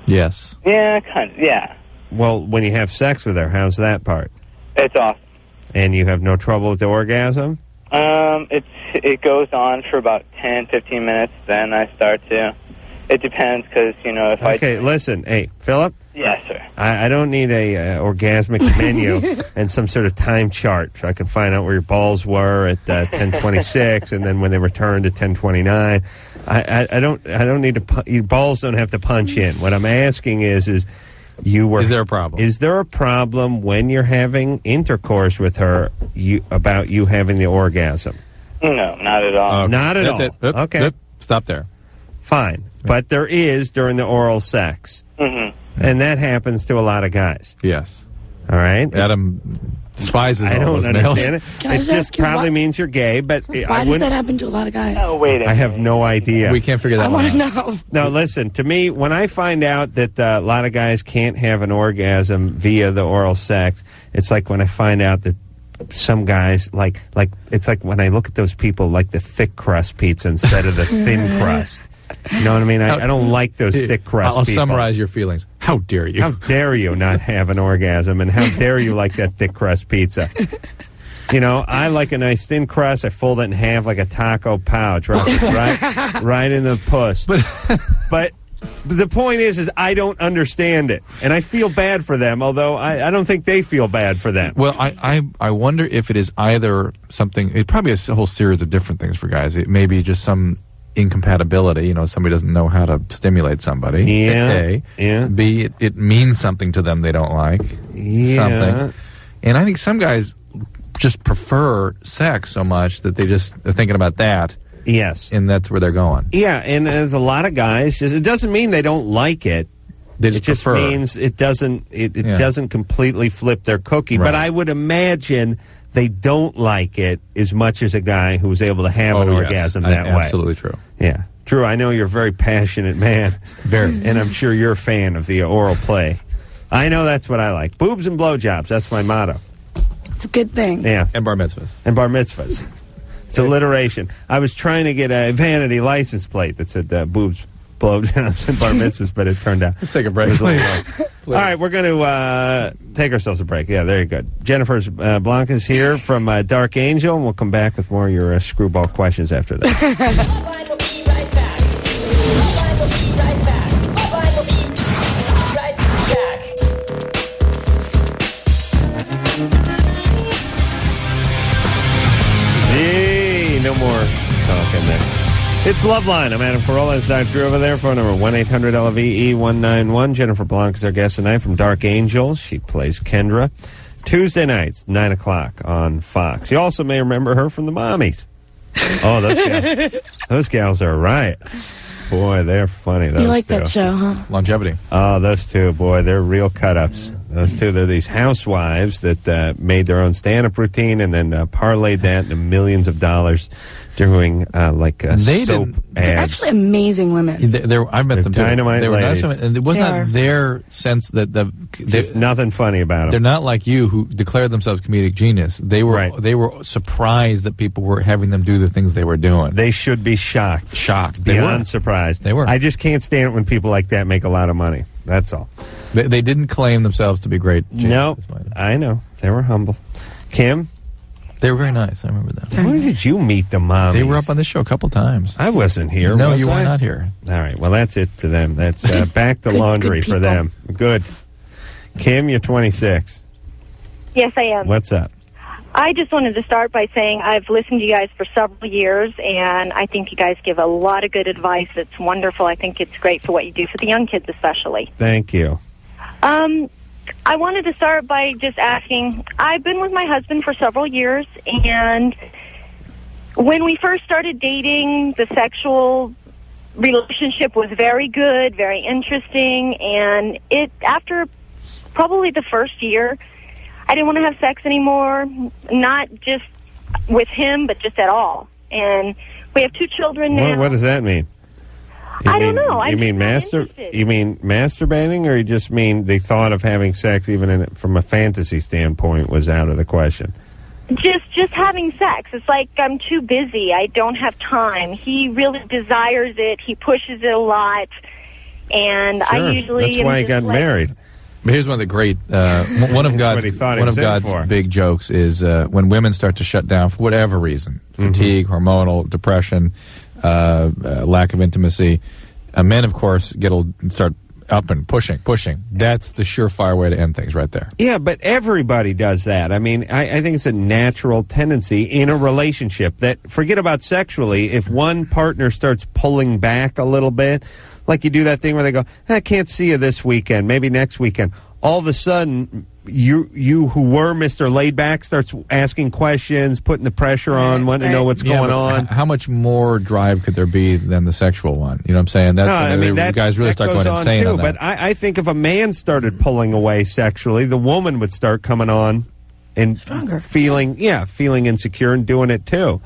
Yes. Yeah, kind of. Yeah. Well, when you have sex with her, how's that part? It's awesome. And you have no trouble with the orgasm? It goes on for about 10, 15 minutes. Then I start to. It depends because if I. Okay, listen, hey, Philip. Yes, sir. I don't need a orgasmic menu and some sort of time chart so I can find out where your balls were at 10:26 and then when they returned at 10:29. I don't need to. Your balls don't have to punch in. What I'm asking is Is there a problem? Is there a problem when you're having intercourse with her about you having the orgasm? No, not at all. Not at all. That's it. Okay. Stop there. Fine. But there is during the oral sex. Mm-hmm. And that happens to a lot of guys. Yes. All right? Adam despises I all don't those males. understand it. Can I It just just ask you probably why- means you're gay, but Why does that happen to a lot of guys? Oh, wait a minute. I have no idea. We can't figure that I one want out. to know. No, listen, to me, when I find out that a lot of guys can't have an orgasm via the oral sex, it's like when I find out that some guys, like it's like when I look at those people like the thick crust pizza instead of the thin crust. You know what I mean? I don't like those thick crust I'll people. summarize your feelings. How dare you? How dare you not have an orgasm, and how dare you like that thick crust pizza? I like a nice thin crust. I fold it in half like a taco pouch, right in the puss. But the point is I don't understand it, and I feel bad for them. Although I don't think they feel bad for them. Well, I wonder if it is either something. It probably is a whole series of different things for guys. It may be just some incompatibility. Somebody doesn't know how to stimulate somebody. Yeah. A. Yeah. B. It means something to them they don't like. Yeah. Something. And I think some guys just prefer sex so much that they're thinking about that. Yes. And that's where they're going. Yeah, and there's a lot of guys. It doesn't mean they don't like it. They just it just prefer. means it doesn't. It doesn't completely flip their cookie. Right. But I would imagine they don't like it as much as a guy who was able to have an orgasm that way. Absolutely true. Yeah, Drew. I know you're a very passionate man. Very. And I'm sure you're a fan of the oral play. I know that's what I like. Boobs and blowjobs. That's my motto. It's a good thing. Yeah. And bar mitzvahs. And bar mitzvahs. It's alliteration. I was trying to get a vanity license plate that said boobs, blowjobs, and bar mitzvahs, but it turned out. Let's take a break. It was a little Please. low. All right, we're going to take ourselves a break. Yeah, very good. Jennifer Blanc is here from Dark Angel, and we'll come back with more of your screwball questions after this. Loveline will be right back. Loveline will be right back. Loveline will be right back. Hey, no more talking there. It's Loveline. I'm Adam Carolla. It's Dr. Drew over there. Phone number 1-800-LVE-191. Jennifer Blanc is our guest tonight from Dark Angel. She plays Kendra. Tuesday nights, 9 o'clock on Fox. You also may remember her from The Mommies. Oh, those gals are right. Boy, they're funny. Those You like two. that show, huh? Longevity. Oh, those two, boy, they're real cut-ups. Those two, they're these housewives that made their own stand-up routine and then parlayed that into millions of dollars doing They soap didn't- They're ads. actually amazing women. I met them too. dynamite They were ladies. nice, and it was They not are. their sense that Just nothing funny about they're them. not like you who declared themselves comedic genius. They were Right. they were surprised that people were having them do the things they were doing. They should be shocked. They Beyond were. surprised. They were. I just can't stand it when people like that make a lot of money. That's all. They didn't claim themselves to be great. No, I know. They were humble. Kim? They were very nice. I remember them. Where did you meet the Mommies? They were up on this show a couple times. I wasn't here. No, was you were I? not here. All right. Well, that's it to them. That's back to Good- laundry good for people. them. Good. Kim, you're 26. Yes, I am. What's up? I just wanted to start by saying I've listened to you guys for several years, and I think you guys give a lot of good advice. It's wonderful. I think it's great for what you do for the young kids especially. Thank you. I wanted to start by just asking, I've been with my husband for several years, and when we first started dating, the sexual relationship was very good, very interesting, and after probably the first year, I didn't want to have sex anymore, not just with him, but just at all. And we have 2 children now. What does that mean? I don't know. You mean masturbating, or you just mean the thought of having sex, even from a fantasy standpoint, was out of the question? Just having sex. It's like I'm too busy. I don't have time. He really desires it. He pushes it a lot, and Sure. I usually That's why he got married. But here's one of the great one of God's big jokes is when women start to shut down for whatever reason, fatigue, hormonal depression, lack of intimacy. Men, of course, start up and pushing. That's the surefire way to end things right there. Yeah, but everybody does that. I mean, I think it's a natural tendency in a relationship that, forget about sexually, if one partner starts pulling back a little bit, like you do that thing where they go, I can't see you this weekend, maybe next weekend. All of a sudden, you who were Mr. Laidback starts asking questions, putting the pressure on, wanting to know what's going on. How much more drive could there be than the sexual one? You know what I'm saying? That's guys really start going insane on that. But I think if a man started pulling away sexually, the woman would start coming on and feeling insecure and doing it too.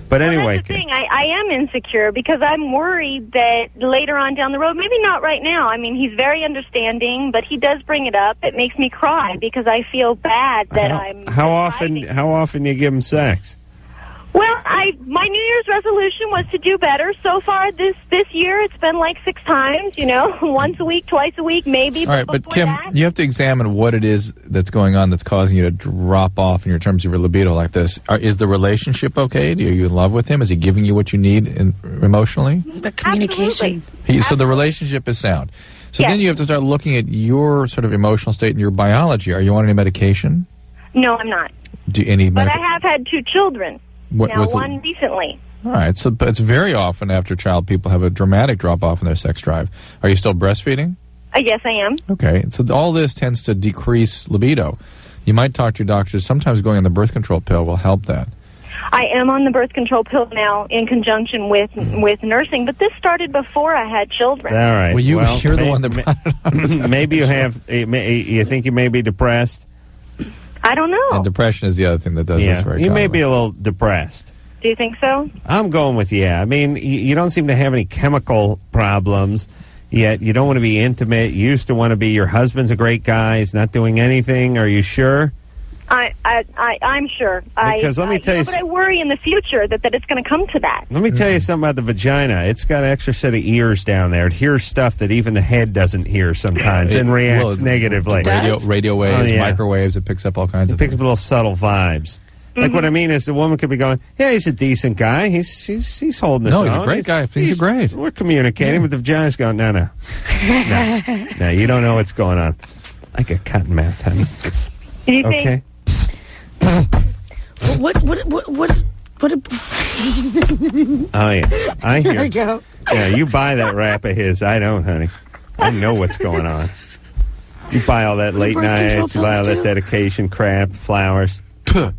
But anyway, that's the thing. I am insecure because I'm worried that later on down the road, maybe not right now. I mean, he's very understanding, but he does bring it up. It makes me cry because I feel bad that I'm. How often you give him sex? Well, my New Year's resolution was to do better. So far this year, it's been like 6 times. Once a week, twice a week, maybe. All right, but Kim, you have to examine what it is that's going on that's causing you to drop off in your terms of your libido like this. Is the relationship okay? Are you in love with him? Is he giving you what you need emotionally? The communication. So the relationship is sound. So then you have to start looking at your sort of emotional state and your biology. Are you on any medication? No, I'm not. But I have had 2 children. One recently. All right, so it's very often after child people have a dramatic drop-off in their sex drive. Are you still breastfeeding? Yes, I am. Okay, so all this tends to decrease libido. You might talk to your doctor. Sometimes going on the birth control pill will help that. I am on the birth control pill now in conjunction with nursing, but this started before I had children. All right. Well, you're the one that brought it up. Maybe you think you may be depressed? I don't know. And depression is the other thing that does this very You may be a little depressed. Do you think so? I'm going with I mean, you don't seem to have any chemical problems, yet you don't want to be intimate. You used to want to be, your husband's a great guy. He's not doing anything. Are you sure? I'm sure. Because let me tell you... But I worry in the future that it's going to come to that. Let me tell you something about the vagina. It's got an extra set of ears down there. It hears stuff that even the head doesn't hear sometimes and reacts negatively. Radio waves, microwaves, it picks up all kinds of things. It picks up little subtle vibes. Like what I mean is the woman could be going, yeah, he's a decent guy. He's holding this on. No, he's a great guy. He's great. We're communicating, but the vagina's going, no, you don't know what's going on. I get cotton mouth, honey. Do you think... Okay. What? Oh, yeah. I hear. There you go. Yeah, you buy that rap of his. I don't, honey. I know what's going on. You buy all that late nights. You buy all that dedication crap, flowers. Yeah.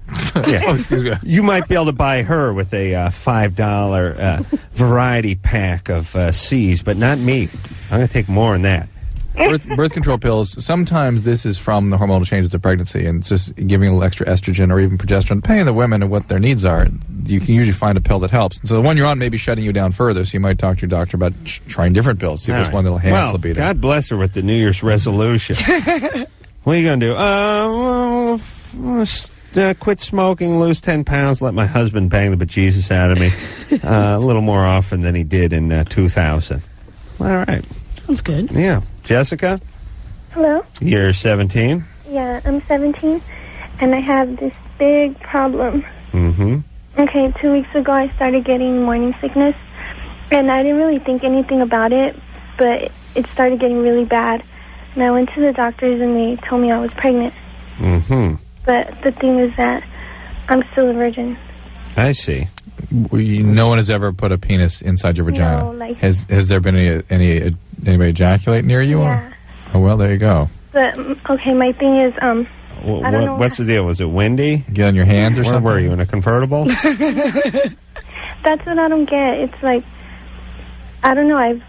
Oh, excuse me. You might be able to buy her with a $5 variety pack of C's, but not me. I'm going to take more than that. Birth control pills, sometimes this is from the hormonal changes of pregnancy, and it's just giving a little extra estrogen or even progesterone, depending on the women and what their needs are. You can usually find a pill that helps. And so the one you're on may be shutting you down further, so you might talk to your doctor about trying different pills, see if there's one that will enhance libido. God bless her with the New Year's resolution. What are you going to do? Quit smoking, lose 10 pounds, let my husband bang the bejesus out of me a little more often than he did in 2000. All right. Sounds good. Yeah. Jessica? Hello? You're 17? Yeah, I'm 17, and I have this big problem. Mm-hmm. Okay, 2 weeks ago I started getting morning sickness, and I didn't really think anything about it, but it started getting really bad. And I went to the doctors, and they told me I was pregnant. Mm-hmm. But the thing is that I'm still a virgin. I see. No one has ever put a penis inside your vagina. No, has there been anybody ejaculate near you? Yeah. Oh, well, there you go. But, okay, my thing is, I don't know. What's the deal? Was it windy? Get on your hands or something? Where were you, in a convertible? That's what I don't get. It's like, I don't know,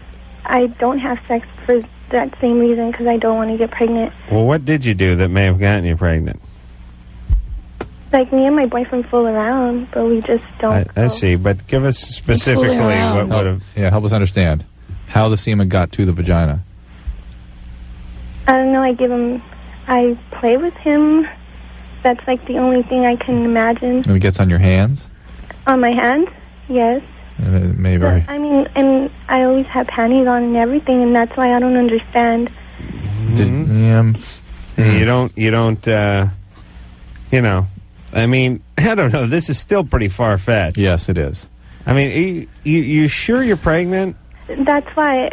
I don't have sex for that same reason, because I don't want to get pregnant. Well, what did you do that may have gotten you pregnant? Like, me and my boyfriend fool around, but we just don't. I see, but give us specifically what would have... Yeah, help us understand. How the semen got to the vagina? I don't know. I play with him. That's like the only thing I can imagine. And it gets on your hands? On my hands, yes. Maybe. But, I mean, and I always have panties on and everything, and that's why I don't understand. You don't, I mean, I don't know. This is still pretty far-fetched. Yes, it is. I mean, you sure you're pregnant? That's my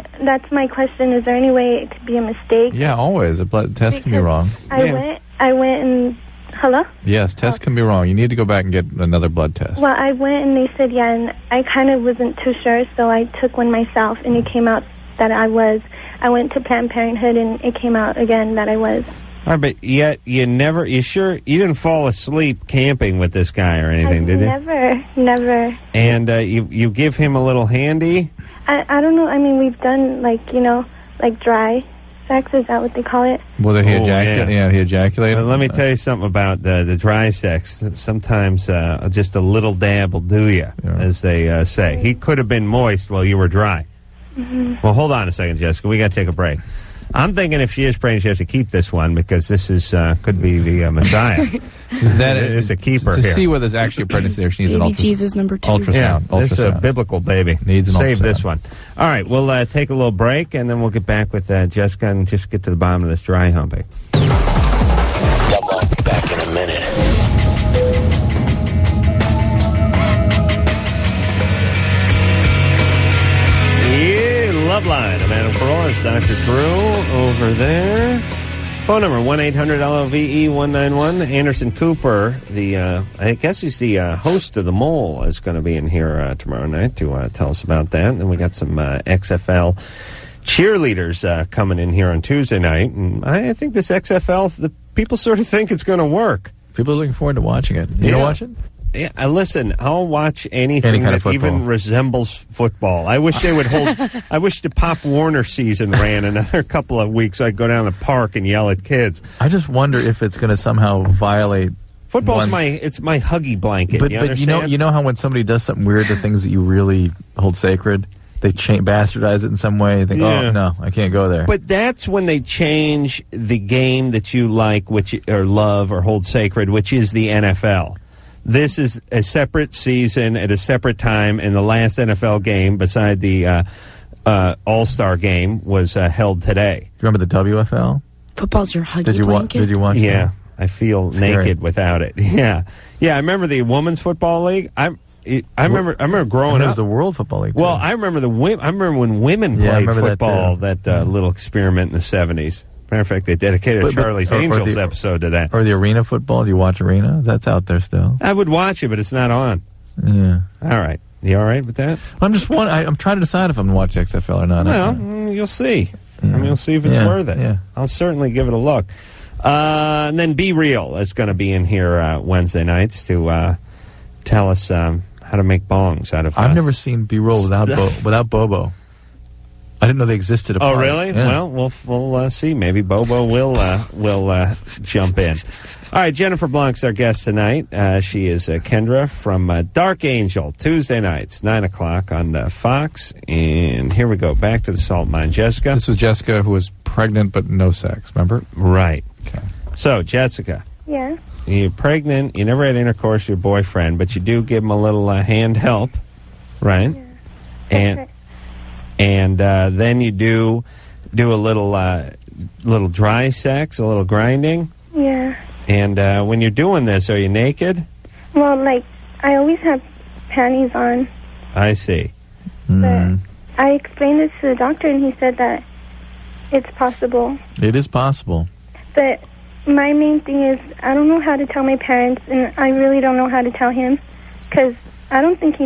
question. Is there any way it could be a mistake? Yeah, always. A blood test can be wrong. I went and... Hello? Yes, tests can be wrong. You need to go back and get another blood test. Well, I went and they said, yeah, and I kind of wasn't too sure, so I took one myself, and it came out that I was. I went to Planned Parenthood, and it came out again that I was. All right, but yet you didn't fall asleep camping with this guy or anything, did you? Never. And you give him a little handy? I don't know. I mean, we've done, like dry sex. Is that what they call it? Well, he ejaculated. Let me tell you something about the dry sex. Sometimes just a little dab will do you, as they say. He could have been moist while you were dry. Mm-hmm. Well, hold on a second, Jessica. We got to take a break. I'm thinking if she is pregnant, she has to keep this one because this is could be the Messiah. That is a keeper to here. see whether there's actually a pregnancy there. She needs Baby an Jesus number 2. ultrasound. Yeah, this is a ultrasound. biblical baby. Needs an Save ultrasound. this one. All right, we'll take a little break, and then we'll get back with Jessica and just get to the bottom of this dry humping. Back in a minute. Loveline. I'm Adam Carolla. It's Dr. Drew over there. Phone number 1-800-LOVE-191. Anderson Cooper, I guess he's the host of The Mole, is going to be in here tomorrow night to tell us about that. And then we got some XFL cheerleaders coming in here on Tuesday night. And I think this XFL, the people sort of think it's going to work. People are looking forward to watching it. You don't watch it? Yeah, listen, I'll watch anything Any that even resembles football. I wish they would hold... I wish the Pop Warner season ran another couple of weeks so I could go down the park and yell at kids. I just wonder if it's going to somehow violate... Football's my huggy blanket. But understand? you know how when somebody does something weird, the things that you really hold sacred, they bastardize it in some way. You think, oh, no, I can't go there. But that's when they change the game that you like or love or hold sacred, which is the NFL. This is a separate season at a separate time, and the last NFL game, beside the All-Star game, was held today. Do you remember the WFL? Football's your huggy blanket? Did you watch Yeah, that? I feel naked without it. Yeah. I remember the Women's Football League. I remember growing It up. was the World Football League, too. Well, I remember when women Yeah, I played remember football, that little experiment in the 70s. Matter of fact, they dedicated a Charlie's Angels episode to that. Or the arena football. Do you watch arena? That's out there still. I would watch it, but it's not on. Yeah. All right. You all right with that? I'm trying to decide if I'm going to watch XFL or not. Well, you'll see. I mean, you'll see if it's worth it. Yeah. I'll certainly give it a look. And then Be Real is going to be in here Wednesday nights to tell us how to make bongs out of I've never seen B-roll without Bobo. I didn't know they existed apart. Oh, really? Yeah. Well, we'll see. Maybe Bobo will jump in. All right, Jennifer Blanc's our guest tonight. She is Kendra from Dark Angel, Tuesday nights, 9 o'clock on Fox. And here we go. Back to the salt mine. Jessica? This was Jessica, who was pregnant but no sex, remember? Right. Okay. So, Jessica. Yeah. You're pregnant. You never had intercourse with your boyfriend, but you do give him a little hand help, right? Yeah. And then you do a little dry sex, a little grinding. Yeah. And when you're doing this, are you naked? Well, I always have panties on. I see. But I explained this to the doctor, and he said that it's possible. It is possible. But my main thing is I don't know how to tell my parents, and I really don't know how to tell him, because I don't think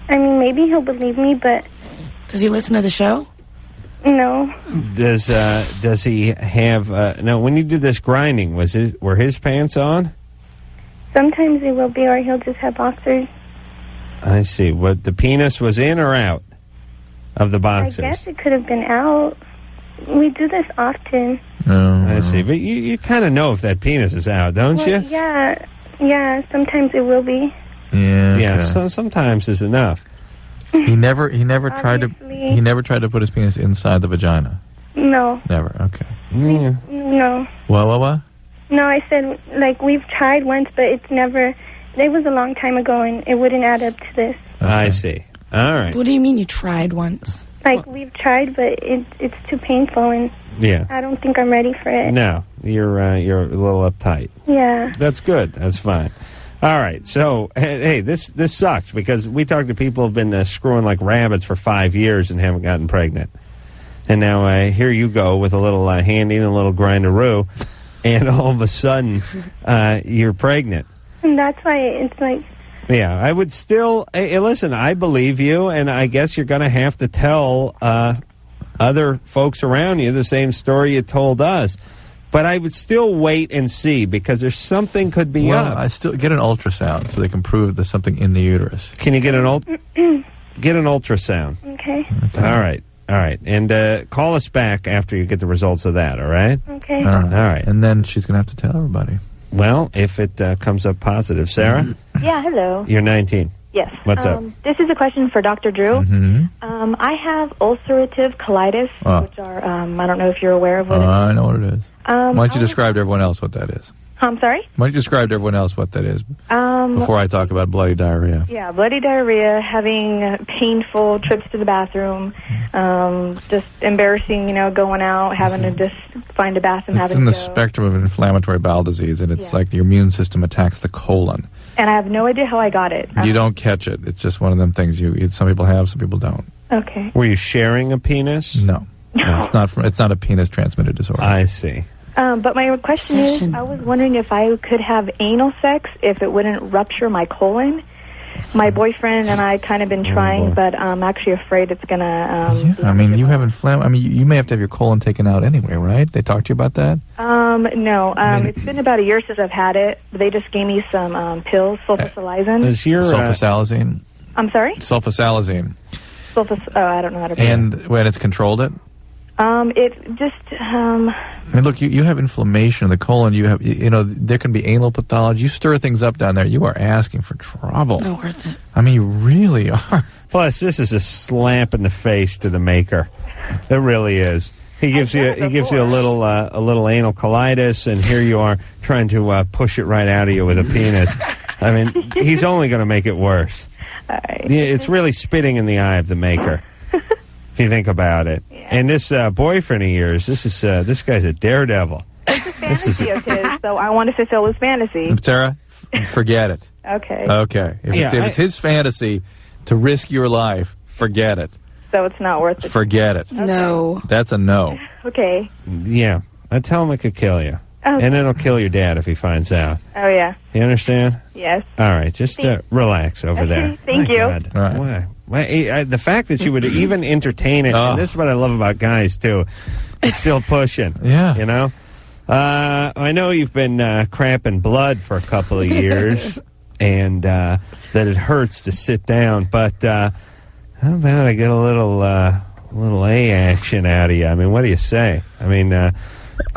maybe he'll believe me, but... Does he listen to the show? No. Does he have... now, when you did this grinding, were his pants on? Sometimes he will be, or he'll just have boxers. I see. What, the penis was in or out of the boxers? I guess it could have been out. We do this often. I see. But you kind of know if that penis is out, don't you? Yeah. Sometimes it will be. Yeah. Yeah, so sometimes is enough. He never tried to... Okay. He never tried to put his penis inside the vagina? No. Never, okay. No. What? No, I said, like, we've tried once, but it's never... It was a long time ago, and it wouldn't add up to this. Okay. I see. All right. What do you mean you tried once? Like, we've tried, but it's too painful, and I don't think I'm ready for it. No, you're a little uptight. Yeah. That's good. That's fine. All right. So, hey, this sucks because we talk to people who've been screwing like rabbits for 5 years and haven't gotten pregnant. And now here you go with a little handy and a little grindaroo, and all of a sudden you're pregnant. And that's why it's like... Yeah, I would still... Hey, listen, I believe you, and I guess you're going to have to tell other folks around you the same story you told us. But I would still wait and see, because there's something could be up. I still get an ultrasound so they can prove there's something in the uterus. Can you get an ultrasound? Okay. All right. And call us back after you get the results of that, all right? Okay. All right. And then she's going to have to tell everybody. Well, if it comes up positive. Sarah? Yeah, hello. You're 19. Yes. What's up? This is a question for Dr. Drew. Mm-hmm. I have ulcerative colitis, which are, I don't know if you're aware of what it is. I know what it is. Why don't you describe to everyone else what that is? I'm sorry? Why don't you describe to everyone else what that is before I talk about bloody diarrhea? Yeah, bloody diarrhea, having painful trips to the bathroom, just embarrassing, going out, having to just find a bathroom, It's having in to the go. spectrum of inflammatory bowel disease, and it's like your immune system attacks the colon. And I have no idea how I got it. You don't catch it. It's just one of them things some people have, some people don't. Okay. Were you sharing a penis? No. It's not a penis transmitted disorder. I see. But my question is, I was wondering if I could have anal sex if it wouldn't rupture my colon. My boyfriend and I kind of been trying, but I'm actually afraid it's going to... you have you may have to have your colon taken out anyway, right? They talked to you about that? No. It's been about a year since I've had it. They just gave me some pills, sulfasalazine. Sulfasalazine? I'm sorry? Sulfasalazine. I don't know how to pronounce it. And when it's controlled it? It just... look, you have inflammation of the colon. You have, there can be anal pathology. You stir things up down there. You are asking for trouble. Not worth it. You really are. Plus, this is a slap in the face to the maker. It really is. He gives you a little anal colitis, and here you are trying to push it right out of you with a penis. He's only going to make it worse. It's really spitting in the eye of the maker. If you think about it. Yeah. And this boyfriend of yours, this guy's a daredevil. It's a fantasy of his, so I want to fulfill his fantasy. Sarah, forget it. Okay. Okay. If it's his fantasy to risk your life, forget it. So it's not worth it. Forget it. Okay. No. That's a no. Okay. Yeah. I tell him it could kill you. Okay. And it'll kill your dad if he finds out. Oh, yeah. You understand? Yes. All right. Just relax over there. Thank you. God. All right. Why? The fact that you would even entertain it, and this is what I love about guys, too, is still pushing. Yeah. I know you've been crapping blood for a couple of years, and that it hurts to sit down, but how about I get a little A action out of you? What do you say? It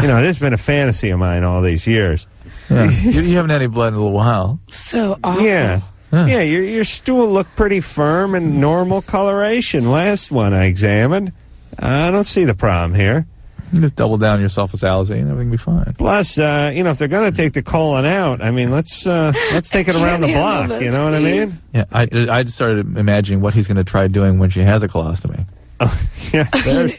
has been a fantasy of mine all these years. Yeah. You haven't had any blood in a little while. So awful. Yeah. Yeah, your stool looked pretty firm and normal coloration. Last one I examined. I don't see the problem here. You just double down your sulfasalazine, everything will be fine. Plus, if they're going to take the colon out, let's take it around the block. You know what I mean? Yeah, I just started imagining what he's going to try doing when she has a colostomy. Oh, yeah.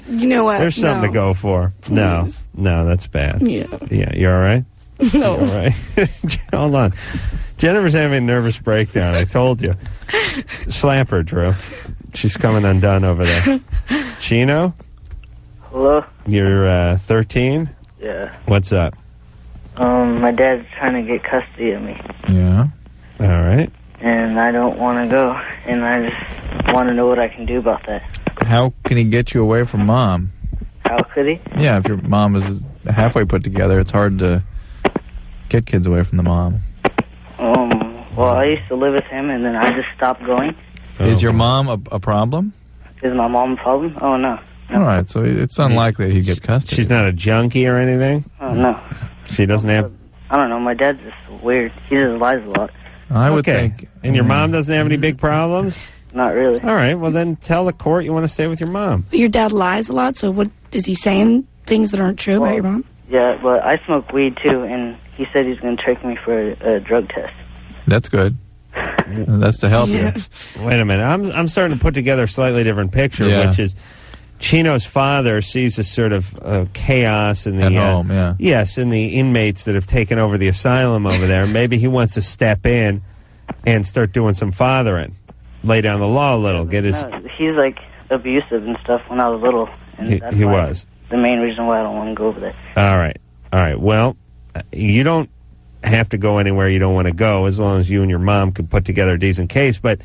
You know what? There's something to go for. No, that's bad. Yeah. Yeah, you all right? No. All right. Hold on. Jennifer's having a nervous breakdown. I told you. Slap her, Drew. She's coming undone over there. Chino? Hello? You're 13? Yeah. What's up? My dad's trying to get custody of me. Yeah. All right. And I don't want to go. And I just want to know what I can do about that. How can he get you away from mom? How could he? Yeah, if your mom is halfway put together, it's hard to get kids away from the mom. Well, I used to live with him, and then I just stopped going. Is your mom a problem? Is my mom a problem? Oh, no. All right, so it's unlikely that he'd get custody. She's not a junkie or anything? Oh, no. She doesn't have... I don't know. My dad's just weird. He just lies a lot. I would think... And your mom doesn't have any big problems? Not really. All right, well then tell the court you want to stay with your mom. But your dad lies a lot, so what is he saying? Things that aren't true about your mom? Yeah, but I smoke weed too, and he said he's going to take me for a drug test. That's good. That's to help you. Wait a minute. I'm starting to put together a slightly different picture, Yeah. which is Chino's father sees this sort of chaos in the At home, yeah. Yes, in the inmates that have taken over the asylum over there. Maybe he wants to step in and start doing some fathering, lay down the law a little, get his. No, he's like abusive and stuff when I was little, and that's He why- was. the main reason why I don't want to go over there. All right. Well, you don't have to go anywhere you don't want to go as long as you and your mom can put together a decent case. But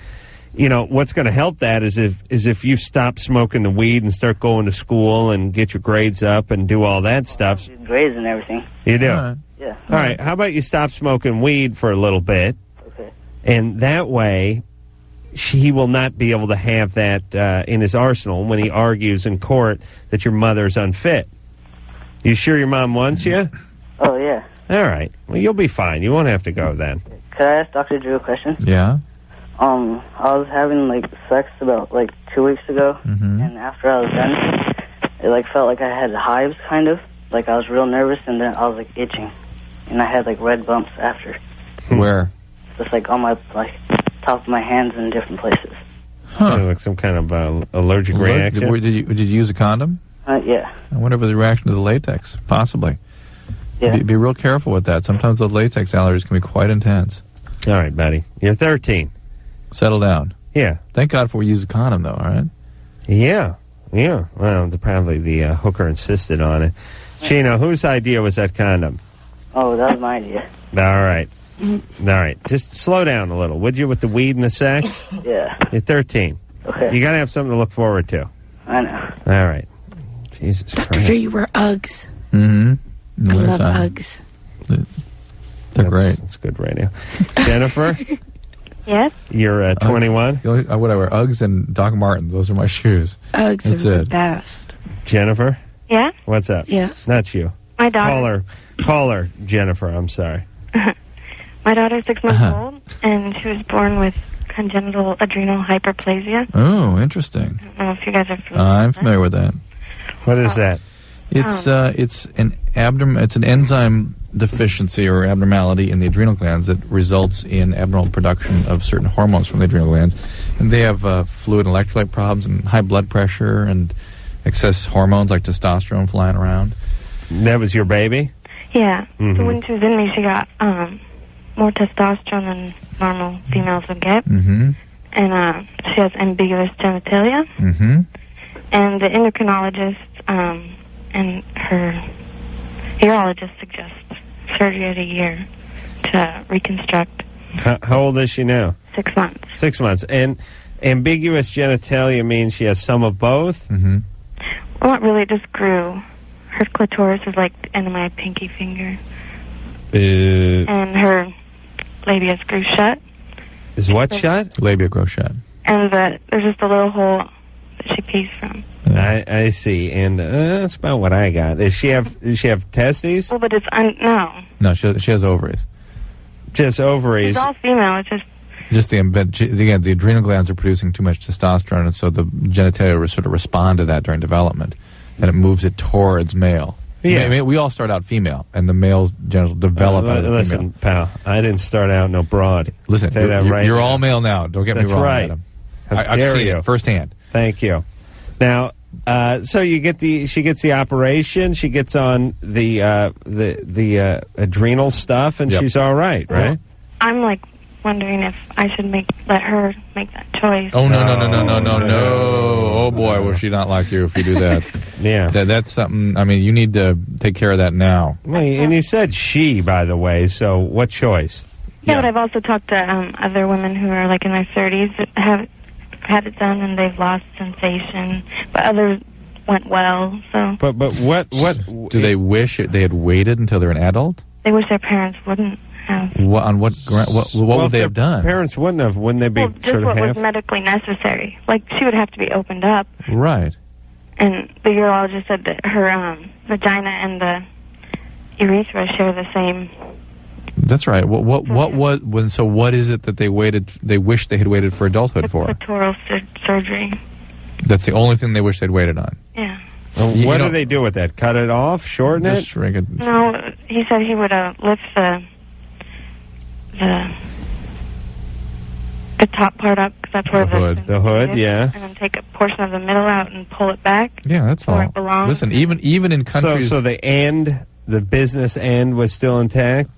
you know what's going to help that is if you stop smoking the weed and start going to school and get your grades up and do all that stuff. Grades and everything. You do. Yeah. All right. How about you stop smoking weed for a little bit? Okay. And that way, he will not be able to have that in his arsenal when he argues in court that your mother's unfit. You sure your mom wants you? Oh, yeah. All right. Well, you'll be fine. You won't have to go then. Could I ask Dr. Drew a question? Yeah. I was having, like, sex about, like, 2 weeks ago, and after I was done, it, like, felt like I had hives, kind of. Like, I was real nervous, and then I was, like, itching. And I had, like, red bumps after. Where? Just, like, on my, like, top of my hands in different places. Like some kind of allergic reaction. Did you use a condom? Yeah. I wonder if it was a reaction to the latex. Possibly. Yeah. Be real careful with that. Sometimes those latex allergies can be quite intense. All right, buddy. You're 13. Settle down. Yeah. Thank God for we use a condom, though, all right? Yeah. Well, probably the hooker insisted on it. Chino, whose idea was that condom? Oh, that was my idea. All right. Just slow down a little, would you, with the weed and the sex? Yeah. You're 13. Okay. You got to have something to look forward to. I know. All right. Jesus Dr. Christ. Drew, you wear Uggs. Mm-hmm. I love Uggs. They're great. That's good radio. Jennifer? Yes? You're 21? What I wear, Uggs and Doc Martens. Those are my shoes. Uggs That's are the it. best. Jennifer? Yeah? What's up? Yes. Not you. My daughter. Call her Jennifer. I'm sorry. My daughter's 6 months old, and she was born with congenital adrenal hyperplasia. Oh, interesting. I don't know if you guys are familiar. I'm familiar with that. What is that? It's an It's an enzyme deficiency or abnormality in the adrenal glands that results in abnormal production of certain hormones from the adrenal glands, and they have fluid and electrolyte problems and high blood pressure and excess hormones like testosterone flying around. That was your baby? Yeah. Mhm. So when she was in me, she got more testosterone than normal females would get. Mm-hmm. And she has ambiguous genitalia. Mm-hmm. And the endocrinologist and her urologist suggest surgery at a year to reconstruct. How old is she now? 6 months. 6 months. And ambiguous genitalia means she has some of both? Mm-hmm. Well, not really, it just grew. Her clitoris is like the end of my pinky finger. And her labia grew shut. Is what shut? Labia grows shut. And there's just a little hole that she pees from. I see. And that's about what I got. Does she have testes? Oh, but it's no. No, she has ovaries. Just ovaries. It's all female. It's just Again, the adrenal glands are producing too much testosterone, and so the genitalia sort of respond to that during development, and it moves it towards male. Yeah. I mean, we all start out female, and the male's genital develop out of the listen, female. pal, I didn't start out no broad. Listen, Tell you that right you're now. all male now. Don't get That's me wrong, right. Adam. How I've dare seen you. it firsthand. Thank you. Now, so she gets the operation. She gets on the adrenal stuff, and Yep. she's all right, right? I'm like wondering if I should let her make that choice. Oh no! Oh boy, will she not like you if you do that? Yeah, that's something. I mean, you need to take care of that now. Well, and you said she, by the way. So what choice? Yeah, but I've also talked to other women who are like in their 30s that have had it done and they've lost sensation, but others went well. So, But what Do they wish they had waited until they're an adult? they wish their parents wouldn't have. What Well, would if they their have done? Parents wouldn't have. Wouldn't they be Well, just sort of what half? was medically necessary. Like she would have to be opened up, Right. and the urologist said that her vagina and the urethra share the same That's right. What is it that they wish they had waited for adulthood for? Clitoral surgery. That's the only thing they wish they'd waited on. Yeah. Well, what do they do with that? Cut it off? Shorten it? Shrink it? No, he said he would lift the top part up, because that's where the hood, yeah. And then take a portion of the middle out and pull it back. Yeah, that's all. Where it belongs. Listen, even in countries... So the business end was still intact?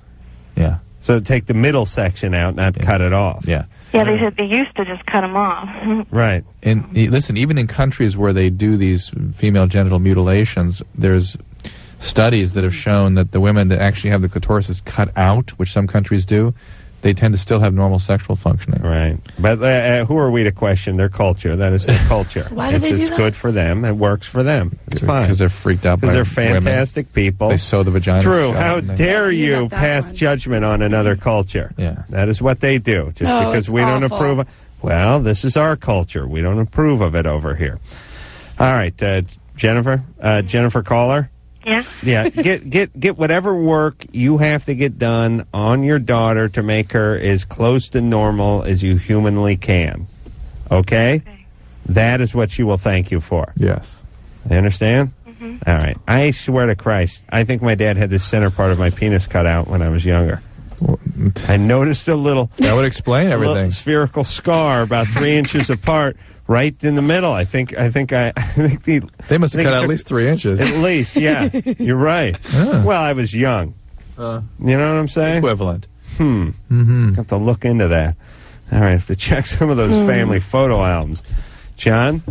Yeah. So take the middle section out, not cut it off. Yeah. Yeah, they said they used to just cut them off. Right. And listen, even in countries where they do these female genital mutilations, there's studies that have shown that the women that actually have the clitoris cut out, which some countries do, they tend to still have normal sexual functioning. Right. But who are we to question their culture? That is their culture. Why do they do It's that? good for them. It works for them. It's fine. Because they're freaked out by Because they're fantastic people. They sew the vagina. True. How dare you pass judgment on another culture? Yeah. That is what they do. Just No, because it's we don't awful. approve of... Well, this is our culture. We don't approve of it over here. All right, Jennifer. Jennifer Caller. Yeah. Yeah, get whatever work you have to get done on your daughter to make her as close to normal as you humanly can. Okay? That is what she will thank you for. Yes. You understand? All right. I swear to Christ, I think my dad had the center part of my penis cut out when I was younger. I noticed a little... That would explain everything. Little spherical scar about 3 inches apart. Right in the middle. I think they must have cut out at least 3 inches. At least, yeah. You're right. Well, I was young. You know what I'm saying? Equivalent. Have to look into that. All right, have to check some of those family photo albums. John?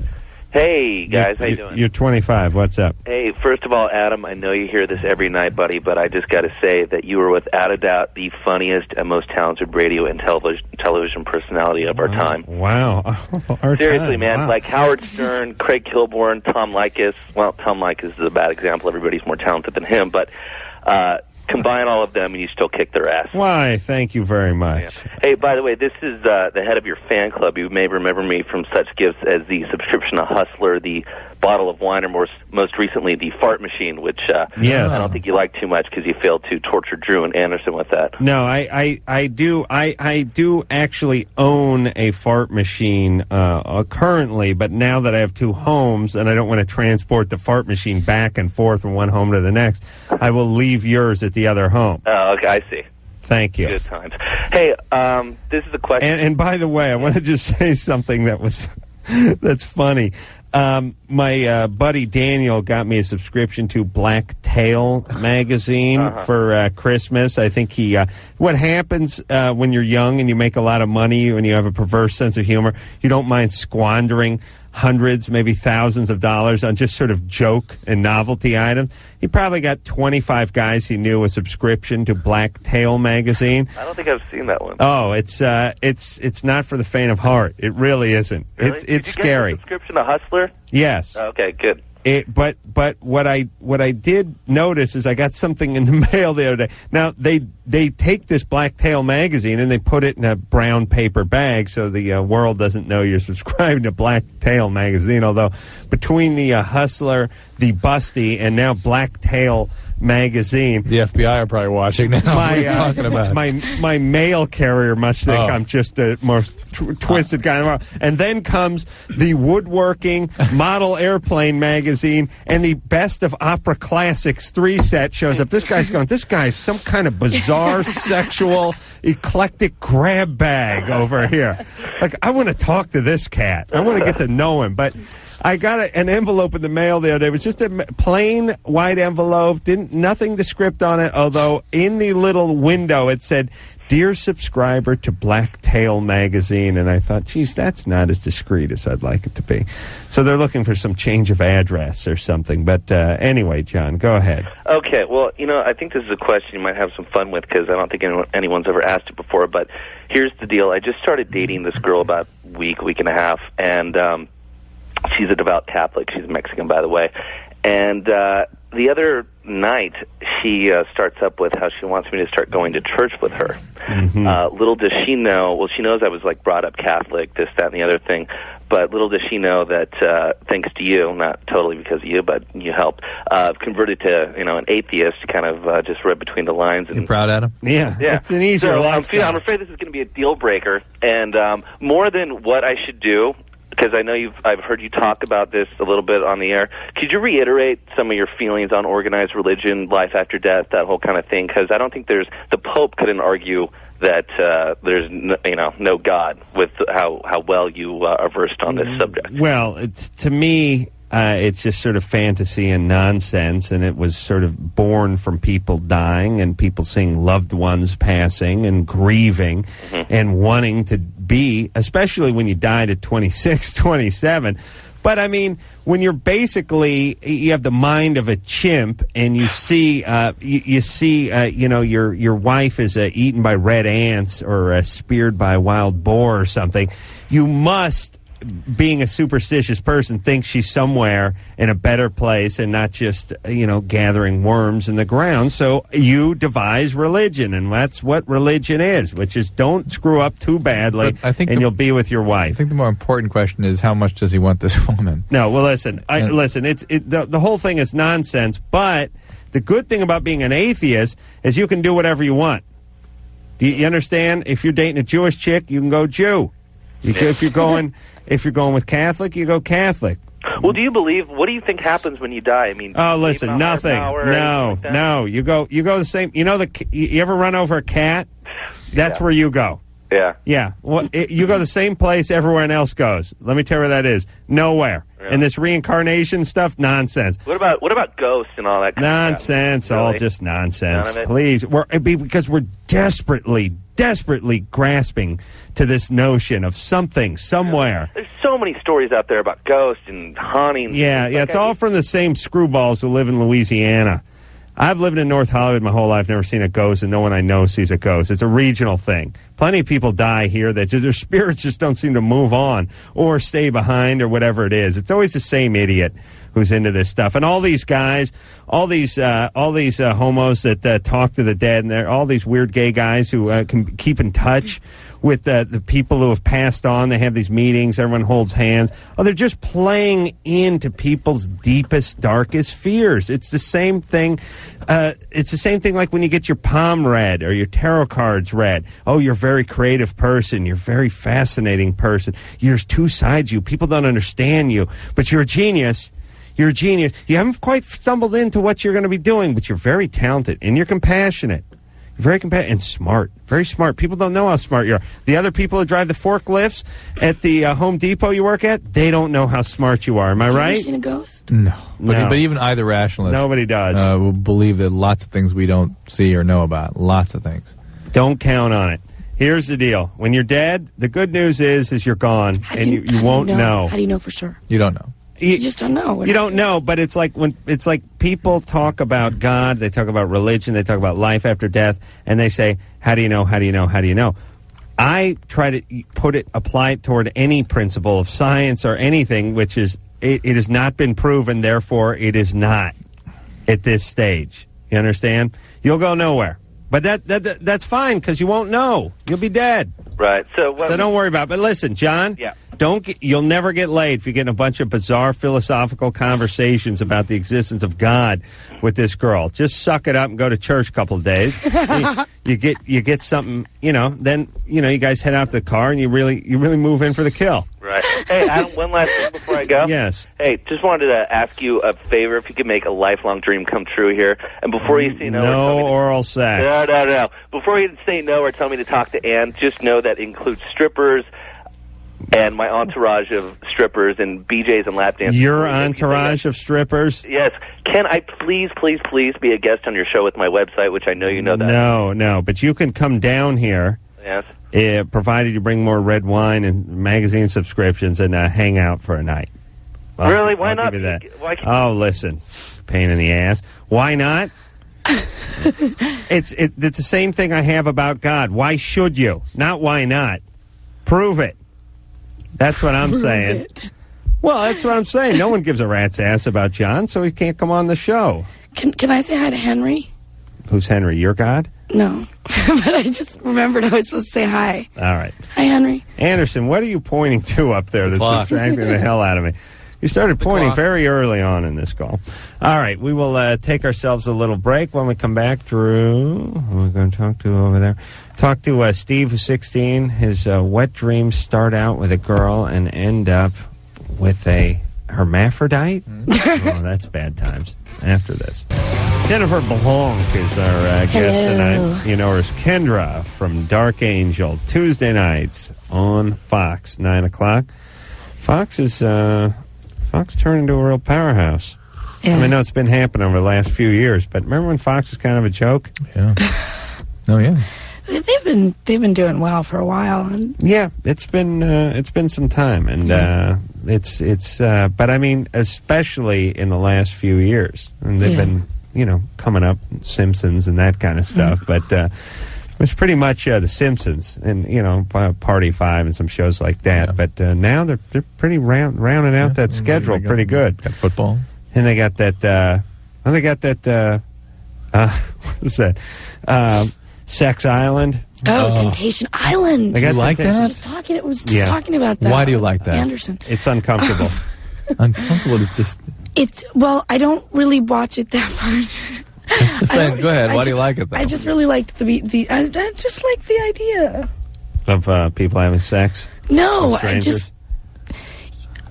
Hey, guys. How you doing? You're 25. What's up? Hey, first of all, Adam, I know you hear this every night, buddy, but I just got to say that you are without a doubt the funniest and most talented radio and television personality of our time. Wow. Seriously, man. Like Howard Stern, Craig Kilborn, Tom Leykis. Well, Tom Leykis is a bad example. Everybody's more talented than him, but combine all of them and you still kick their ass. Why? Thank you very much. Yeah. Hey, by the way, this is the head of your fan club. You may remember me from such gifts as the subscription to Hustler, the bottle of wine, or most recently the fart machine, which yes. I don't think you liked too much because you failed to torture Drew and Anderson with that. No, I do actually own a fart machine currently, but now that I have 2 homes and I don't want to transport the fart machine back and forth from one home to the next, I will leave yours at the other home. Oh, okay, I see. Thank you. Good times. Hey, this is a question. And by the way, I want to just say something that's funny. My buddy Daniel got me a subscription to Black Tail magazine for Christmas. I think what happens when you're young and you make a lot of money and you have a perverse sense of humor, you don't mind squandering hundreds, maybe thousands of dollars on just sort of joke and novelty items. He probably got 25 guys he knew a subscription to Black Tail magazine. I don't think I've seen that one. Oh, it's not for the faint of heart. It really isn't. Really? It's Did you scary. Get a subscription to Hustler? Yes. Okay, good. But what I did notice is I got something in the mail the other day. Now they take this Black Tail magazine and they put it in a brown paper bag so the world doesn't know you're subscribing to Black Tail magazine. Although between the Hustler, the Busty, and now Black Tail magazine, the FBI are probably watching now. What are you talking about? My mail carrier must think I'm just a more twisted guy. And then comes the Woodworking Model Airplane magazine, and the Best of Opera Classics 3 set shows up. This guy's some kind of bizarre sexual eclectic grab bag over here. Like, I want to talk to this cat. I want to get to know him, but I got an envelope in the mail the other day. It was just a plain white envelope, nothing to script on it, although in the little window it said, "Dear subscriber to Black Tail magazine." And I thought, geez, that's not as discreet as I'd like it to be. So they're looking for some change of address or something. But anyway, John, go ahead. Okay, well, I think this is a question you might have some fun with because I don't think anyone's ever asked it before. But here's the deal. I just started dating this girl about a week and a half, and she's a devout Catholic. She's Mexican, by the way. And the other night, she starts up with how she wants me to start going to church with her. Little does she know, well, she knows I was like brought up Catholic, this, that, and the other thing, but little does she know that thanks to you, not totally because of you, but you helped, converted to an atheist, kind of just read between the lines. And, you proud, Adam? Yeah, it's an easier so lifestyle. I'm afraid this is going to be a deal breaker, and more than what I should do, because I know I've heard you talk about this a little bit on the air. Could you reiterate some of your feelings on organized religion, life after death, that whole kind of thing? Because I don't think the Pope couldn't argue that there's no God with how well you are versed on this subject. Well, to me, it's just sort of fantasy and nonsense, and it was sort of born from people dying and people seeing loved ones passing and grieving and wanting to be, especially when you died at 26, 27. But, I mean, when you're basically, you have the mind of a chimp and you see, your wife is eaten by red ants or speared by a wild boar or something, you must, being a superstitious person, think she's somewhere in a better place and not just, gathering worms in the ground. So you devise religion, and that's what religion is, which is don't screw up too badly, and you'll be with your wife. I think the more important question is, how much does he want this woman? No, well, listen, the whole thing is nonsense, but the good thing about being an atheist is you can do whatever you want. Do you understand? If you're dating a Jewish chick, you can go Jew. If you're going with Catholic, you go Catholic. Well, what do you think happens when you die? I mean, listen, nothing. No. You go the same. You ever run over a cat? That's where you go. Yeah. Yeah. Well, you go the same place everyone else goes. Let me tell you where that is. Nowhere. Yeah. And this reincarnation stuff, nonsense. What about ghosts and all that kind nonsense, of stuff? Really? All just nonsense. Please. Because we're desperately grasping to this notion of something, somewhere. There's so many stories out there about ghosts and hauntings. Yeah, it's all from the same screwballs who live in Louisiana. I've lived in North Hollywood my whole life, never seen a ghost, and no one I know sees a ghost. It's a regional thing. Plenty of people die here that their spirits just don't seem to move on or stay behind or whatever it is. It's always the same idiot who's into this stuff. And all these guys, all these homos that talk to the dead, and all these weird gay guys who can keep in touch with the people who have passed on. They have these meetings. Everyone holds hands. Oh, they're just playing into people's deepest, darkest fears. It's the same thing. It's the same thing like when you get your palm read or your tarot cards read. Oh, you're a very creative person. You're a very fascinating person. There's two sides to you. People don't understand you, but you're a genius. You're a genius. You haven't quite stumbled into what you're going to be doing, but you're very talented and you're compassionate. Very competitive and smart. Very smart. People don't know how smart you are. The other people that drive the forklifts at the Home Depot you work at, they don't know how smart you are. Am I right? Have you seen a ghost? No. But even either rationalist. Nobody does. Will believe that lots of things we don't see or know about. Lots of things. Don't count on it. Here's the deal. When you're dead, the good news is you're gone, and you won't know. How do you know for sure? You don't know. You just don't know. You don't know, but it's like people talk about God, they talk about religion, they talk about life after death, and they say, how do you know, how do you know, how do you know? I try to apply it toward any principle of science or anything, which is, it has not been proven, therefore it is not at this stage. You understand? You'll go nowhere. But that's fine, because you won't know. You'll be dead. Right. So don't worry about it. But listen, John. Yeah. You'll never get laid if you get in a bunch of bizarre philosophical conversations about the existence of God with this girl. Just suck it up and go to church a couple of days. you get something, then you guys head out to the car and you really move in for the kill. Right. Hey, Adam, one last thing before I go. Yes. Hey, just wanted to ask you a favor, if you could make a lifelong dream come true here. And before you say no, no oral sex. No. Before you say no or tell me to talk to Ann, just know that includes strippers and my entourage of strippers and BJs and lap dancers. Your entourage of strippers? Yes. Can I please be a guest on your show with my website, which I know you know that. No. But you can come down here. Yes. Provided you bring more red wine and magazine subscriptions and hang out for a night. Really? Why not? Give you that. Listen. Pain in the ass. Why not? It's the same thing I have about God. Why should you? Not why not. Prove it. That's what I'm saying. Well, that's what I'm saying. No one gives a rat's ass about John, so he can't come on the show. Can I say hi to Henry? Who's Henry? Your God? No. But I just remembered I was supposed to say hi. All right. Hi, Henry. Anderson, what are you pointing to up there that's distracting the hell out of me? You started pointing very early on in this call. All right, we will take ourselves a little break. When we come back, Drew, who we're going to talk to over there. Talk to Steve, who's 16. His wet dreams start out with a girl and end up with a hermaphrodite. Oh, that's bad times. After this. Jennifer Blanc is our guest tonight. You know her as Kendra from Dark Angel. Tuesday nights on Fox, 9 o'clock. Fox turned into a real powerhouse. Yeah. I mean, I know it's been happening over the last few years, but remember when Fox was kind of a joke? Yeah. Oh, yeah. They've been doing well for a while. And yeah, it's been some time, and but I mean, especially in the last few years, and they've been coming up Simpsons and that kind of stuff, but it was pretty much the Simpsons and Party 5 and some shows like that. Yeah. But now they're pretty rounding out that schedule pretty good. Got football, and they got that. What is that? Sex Island. Oh, Temptation Island. You like that? I was just talking about that. Why do you like that? Anderson. It's uncomfortable. Uncomfortable is just... I don't really watch it that much. Go ahead. Why do you like it, though? I just really liked I just like the idea. Of people having sex? No,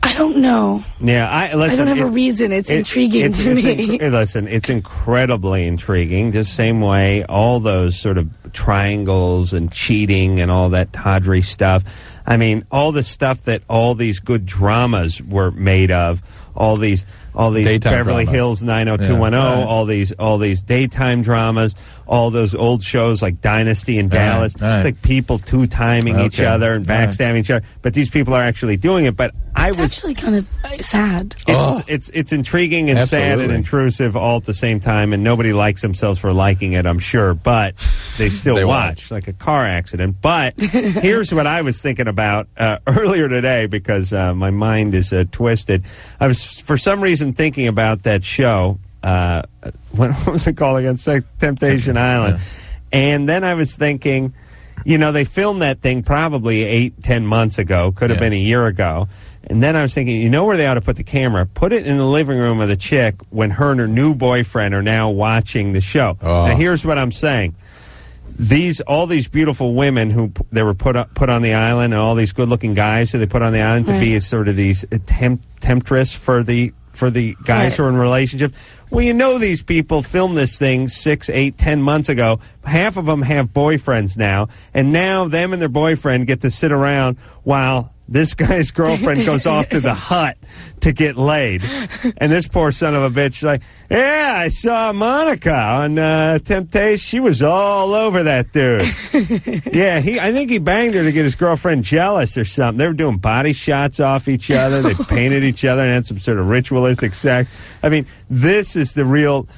I don't know. Yeah, I don't have a reason. It's intriguing to me. Listen, it's incredibly intriguing. Just same way, all those sort of triangles and cheating and all that tawdry stuff. I mean, all the stuff that all these good dramas were made of. All these daytime Beverly dramas. Hills 90210, all these daytime dramas, all those old shows like Dynasty and Dallas. Right. It's like people two-timing each other and backstabbing each other. But these people are actually doing it. But it's actually kind of sad. It's intriguing and sad and intrusive all at the same time, and nobody likes themselves for liking it, I'm sure. But they still watch like a car accident. But here's what I was thinking about earlier today, because my mind is twisted. I was, for some reason, thinking about that show. What was it called again? Temptation Island. Yeah. And then I was thinking, they filmed that thing probably 8-10 months ago. Could have been a year ago. And then I was thinking, where they ought to put the camera? Put it in the living room of the chick when her and her new boyfriend are now watching the show. Oh. Now, here's what I'm saying. All these beautiful women who they were put on the island, and all these good-looking guys who they put on the island to be as sort of these temptress for the guys who are in relationships. Well, these people filmed this thing 6, 8, 10 months ago. Half of them have boyfriends now, and now them and their boyfriend get to sit around while this guy's girlfriend goes off to the hut to get laid. And this poor son of a bitch like, yeah, I saw Monica on Temptation. She was all over that dude. Yeah, I think he banged her to get his girlfriend jealous or something. They were doing body shots off each other. They painted each other and had some sort of ritualistic sex. I mean, this is the real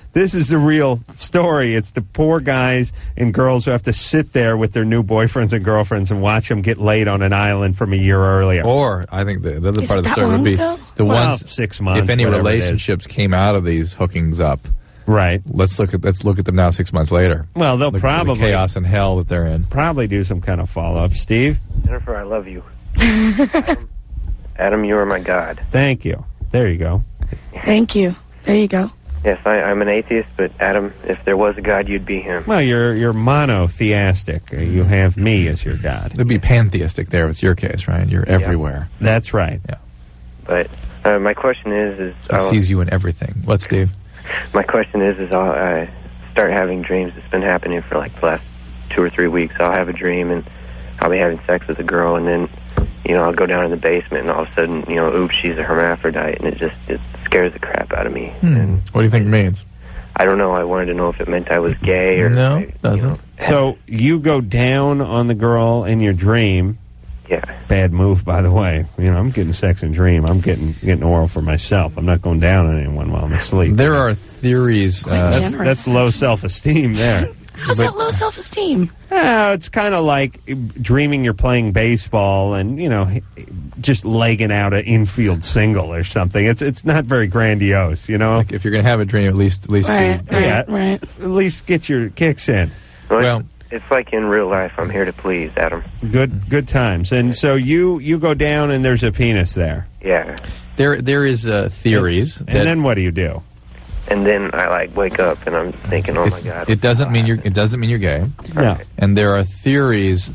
story. It's the poor guys and girls who have to sit there with their new boyfriends and girlfriends and watch them get laid on an island from a year earlier. Or I think the other part of the story would be the ones 6 months. If any relationships came out of these hookings up, right? Let's look at them now 6 months later. Well, they'll probably the chaos and hell that they're in. Probably do some kind of follow up. Steve, Jennifer, I love you. Adam, you are my God. Thank you. There you go. Thank you. There you go. Yes, I'm an atheist, but Adam, if there was a God, you'd be him. Well, you're monotheistic. You have me as your God. It'd be pantheistic there. It's your case, right? You're everywhere. Yeah. That's right. Yeah. But my question is he sees you in everything. What, Steve? My question is I'll start having dreams. It's been happening for like the last 2 or 3 weeks. I'll have a dream and I'll be having sex with a girl, and then I'll go down in the basement, and all of a sudden, oops, she's a hermaphrodite, and it scares the crap out of me. And what do you think it means? I don't know. I wanted to know if it meant I was gay or... No, it doesn't. So you go down on the girl in your dream. Yeah. Bad move, by the way. I'm getting sex in dream. I'm getting oral for myself. I'm not going down on anyone while I'm asleep. There are theories. That's low self-esteem there. How's that low self-esteem? It's kind of like dreaming you're playing baseball and, just legging out an infield single or something. It's not very grandiose, Like if you're going to have a dream, at least Right. At least get your kicks in. Well, it's like in real life. I'm here to please, Adam. Good times. And so you go down and there's a penis there. Yeah. There is theories. And then what do you do? And then I wake up and I'm thinking, oh my God. It doesn't mean you're gay. No. And there are theories.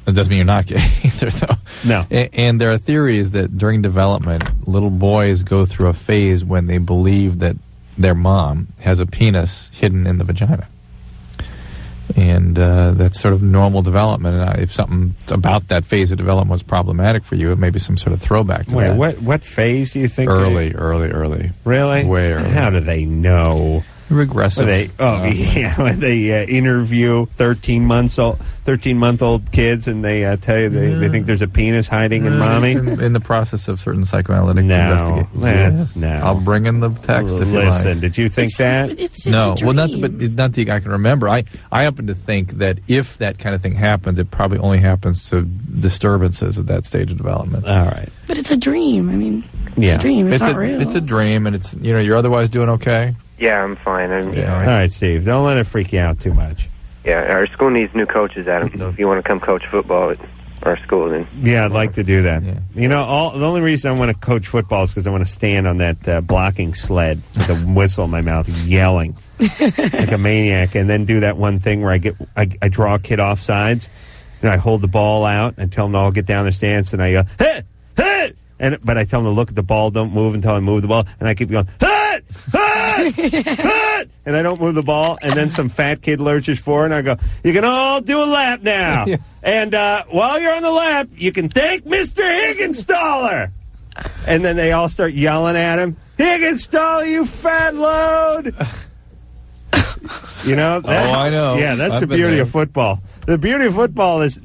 It doesn't mean you're not gay either, though. No. And there are theories that during development, little boys go through a phase when they believe that their mom has a penis hidden in the vagina. And that's sort of normal development. And if something about that phase of development was problematic for you, it may be some sort of throwback to that. What phase do you think? Early. Really? Way early. How do they know? Regressive. When they interview 13-month-old kids and they tell you they think there's a penis hiding in mommy. In the process of certain psychoanalytic investigations. No. I'll bring in the text if you like. Listen, did you think that? It's No, a dream. well, not that I can remember. I happen to think that if that kind of thing happens, it probably only happens to disturbances at that stage of development. All right. But it's a dream. I mean, it's Yeah. a dream. It's not real. It's a dream, and it's you're otherwise doing okay. Yeah, I'm fine. All right, Steve. Don't let it freak you out too much. Yeah, our school needs new coaches, Adam. So if you want to come coach football at our school, then Yeah, I'd like to do that. Yeah. The only reason I want to coach football is because I want to stand on that blocking sled with a whistle in my mouth, yelling like a maniac, and then do that one thing where I draw a kid off sides, and I hold the ball out and tell them to all get down their stance, and I go, hey, hey! But I tell them to look at the ball, don't move until I move the ball, and I keep going, hey, hey, hey! And I don't move the ball, and then some fat kid lurches forward, and I go, you can all do a lap now. Yeah. And while you're on the lap, you can thank Mr. Higginstaller. And then they all start yelling at him, Higginstaller, you fat load! I know. Yeah, that's I've the been beauty there. of football. The beauty of football is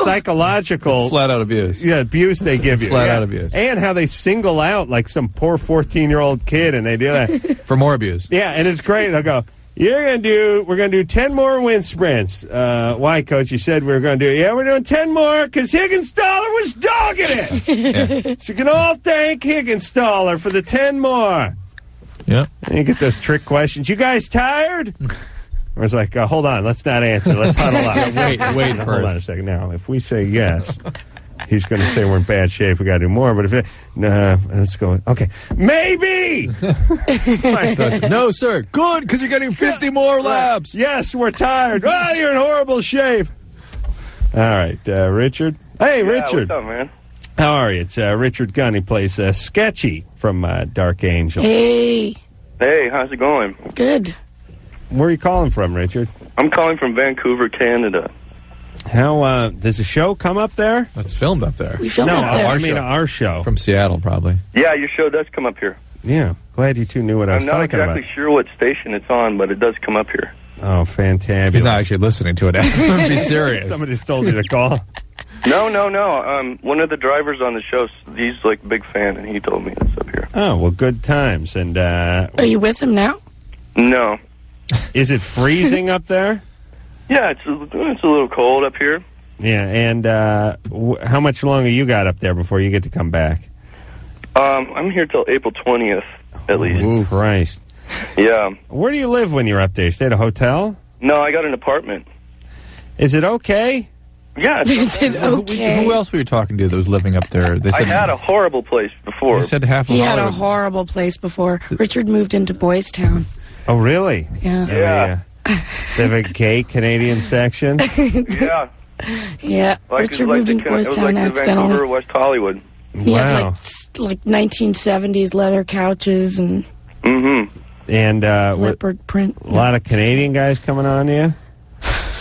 psychological. Flat out abuse. Yeah, abuse they give you. Flat out abuse. And how they single out like some poor 14-year-old kid, and they do that. For more abuse. Yeah, and it's great. They'll go, we're going to do 10 more wind sprints. Why, Coach? You said we were going to do it. Yeah, we're doing 10 more because Higginstaller was dogging it. Yeah. So you can all thank Higginstaller for the 10 more. Yeah. And you get those trick questions. You guys tired? I was like, hold on, let's not answer. Let's huddle up. Wait Hold first. on a second. Now, if we say yes, he's going to say we're in bad shape. We got to do more. But let's go. Okay, maybe. No, sir. Good, because you're getting 50 more laps. Yes, we're tired. Oh, you're in horrible shape. All right, Richard. Hey, Richard. What's up, man? How are you? It's Richard Gunn. He plays Sketchy from Dark Angel. Hey. Hey, how's it going? Good. Where are you calling from, Richard? I'm calling from Vancouver, Canada. How does the show come up there? It's filmed up there. We filmed up there. Our show. From Seattle, probably. Yeah, your show does come up here. Yeah, glad you two knew what I was I'm not talking exactly about. sure what station it's on, but it does come up here. Oh, fantabulous. He's not actually listening to it. Be serious. Somebody just told you to call. No. One of the drivers on the show, he's like a big fan, and he told me it's up here. Oh, well, good times. And Are you with him now? No. Is it freezing up there? Yeah, it's a little cold up here. Yeah, and how much longer you got up there before you get to come back? I'm here till April 20th, at least. Ooh, Christ. Yeah. Where do you live when you're up there? You stay at a hotel? No, I got an apartment. Is it okay? Yeah. Is it okay? Who else were you talking to that was living up there? They I said had a horrible place before. They said half of He had a Hollywood. horrible place before. Richard moved into Boys Town. Oh, really? Yeah. They have a gay Canadian section? Yeah. Yeah. Richard moved into Boys It was Town like the accidentally. Vancouver, West Hollywood. He had like 1970s leather couches and And leopard print. a lot of Canadian guys coming on you?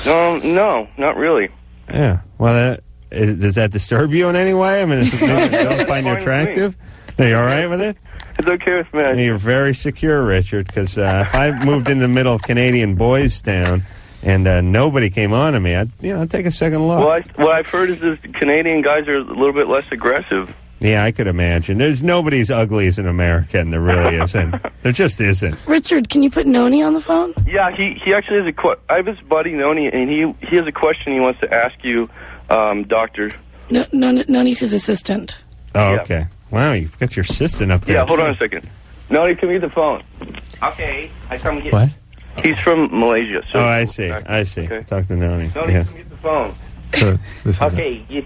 No, not really. Yeah. Well, does that disturb you in any way? I mean, don't find you attractive? Are you all right with it? It's okay with me. You're very secure, Richard, because if I moved in the middle of Canadian Boys Town and nobody came on to me, I'd take a second look. Well, what I've heard is that Canadian guys are a little bit less aggressive. Yeah, I could imagine. There's nobody as ugly as an American. There really isn't. There just isn't. Richard, can you put Noni on the phone? Yeah, he actually has I have his buddy Noni, and he has a question he wants to ask you, Doctor. Noni's his assistant. Oh, okay. Wow, you've got your assistant up there. Yeah, hold on a second. Noni, come get the phone. Okay, I come get. What? He's from Malaysia. So I see. I see. Okay. Talk to Noni. Noni, Yes. come get the phone. So, this is Okay.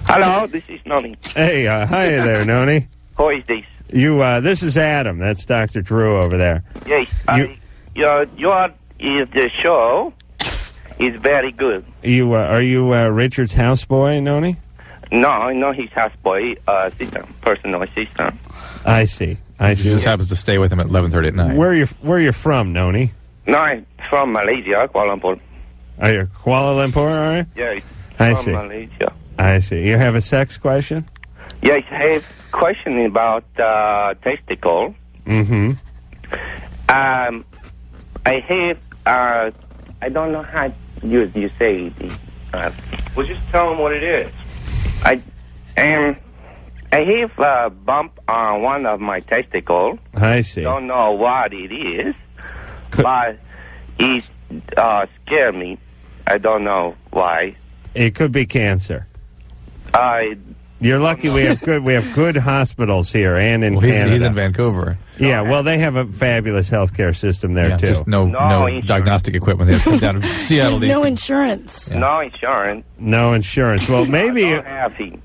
Hello, this is Noni. Hey, hi there, Noni. Who is this? This is Adam. That's Dr. Drew over there. Yes, your the show is very good. Are you Richard's houseboy, Noni? No, he's houseboy, personal assistant. I see. He just happens to stay with him at 11:30 at night. Where you from, Noni? No, I'm from Malaysia, Kuala Lumpur. Are you Kuala Lumpur, all right? Yeah, I from see. Malaysia. I see. You have a sex question? Yes, I have a question about testicle. Mm-hmm. I have, I don't know how you say it. Well, just tell them what it is. I have a bump on one of my testicles. I see. Don't know what it is, but it scared me. I don't know why. It could be cancer. You're lucky we have good hospitals here and in Canada. He's in Vancouver. Yeah, well, they have a fabulous healthcare system there too. Just no diagnostic equipment. They put down in Seattle. No insurance. Yeah. No insurance. No insurance. Well, maybe.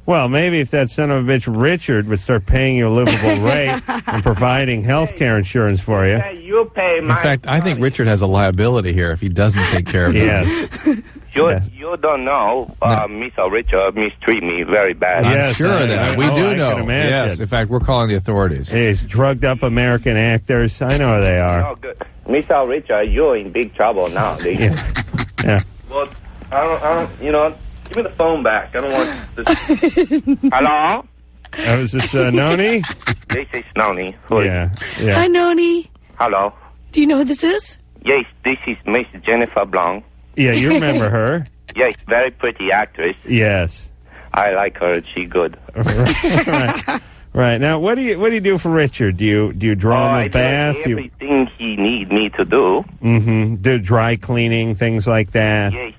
Maybe if that son of a bitch Richard would start paying you a livable rate and providing health care insurance for you. You pay In fact, I think Richard has a liability here if he doesn't take care of it. You don't know, Mr. Richard mistreat me very bad. I'm sure of that. We do I know. can imagine. Yes, in fact, we're calling the authorities. These drugged up American actors. I know they are. Oh, good. Mr. Richard, you're in big trouble now. Yeah. Well, I don't, give me the phone back. I don't want this. Hello? Is this Noni? This is Noni. Yeah. Hi, Noni. Hello? Do you know who this is? Yes, this is Miss Jennifer Blanc. Yeah, you remember her. Yes, very pretty actress. Yes. I like her. She's good. Right. Now, what do you do for Richard? Do you draw in the bath? I do everything he needs me to do. Mm-hmm. Do dry cleaning, things like that. Yes,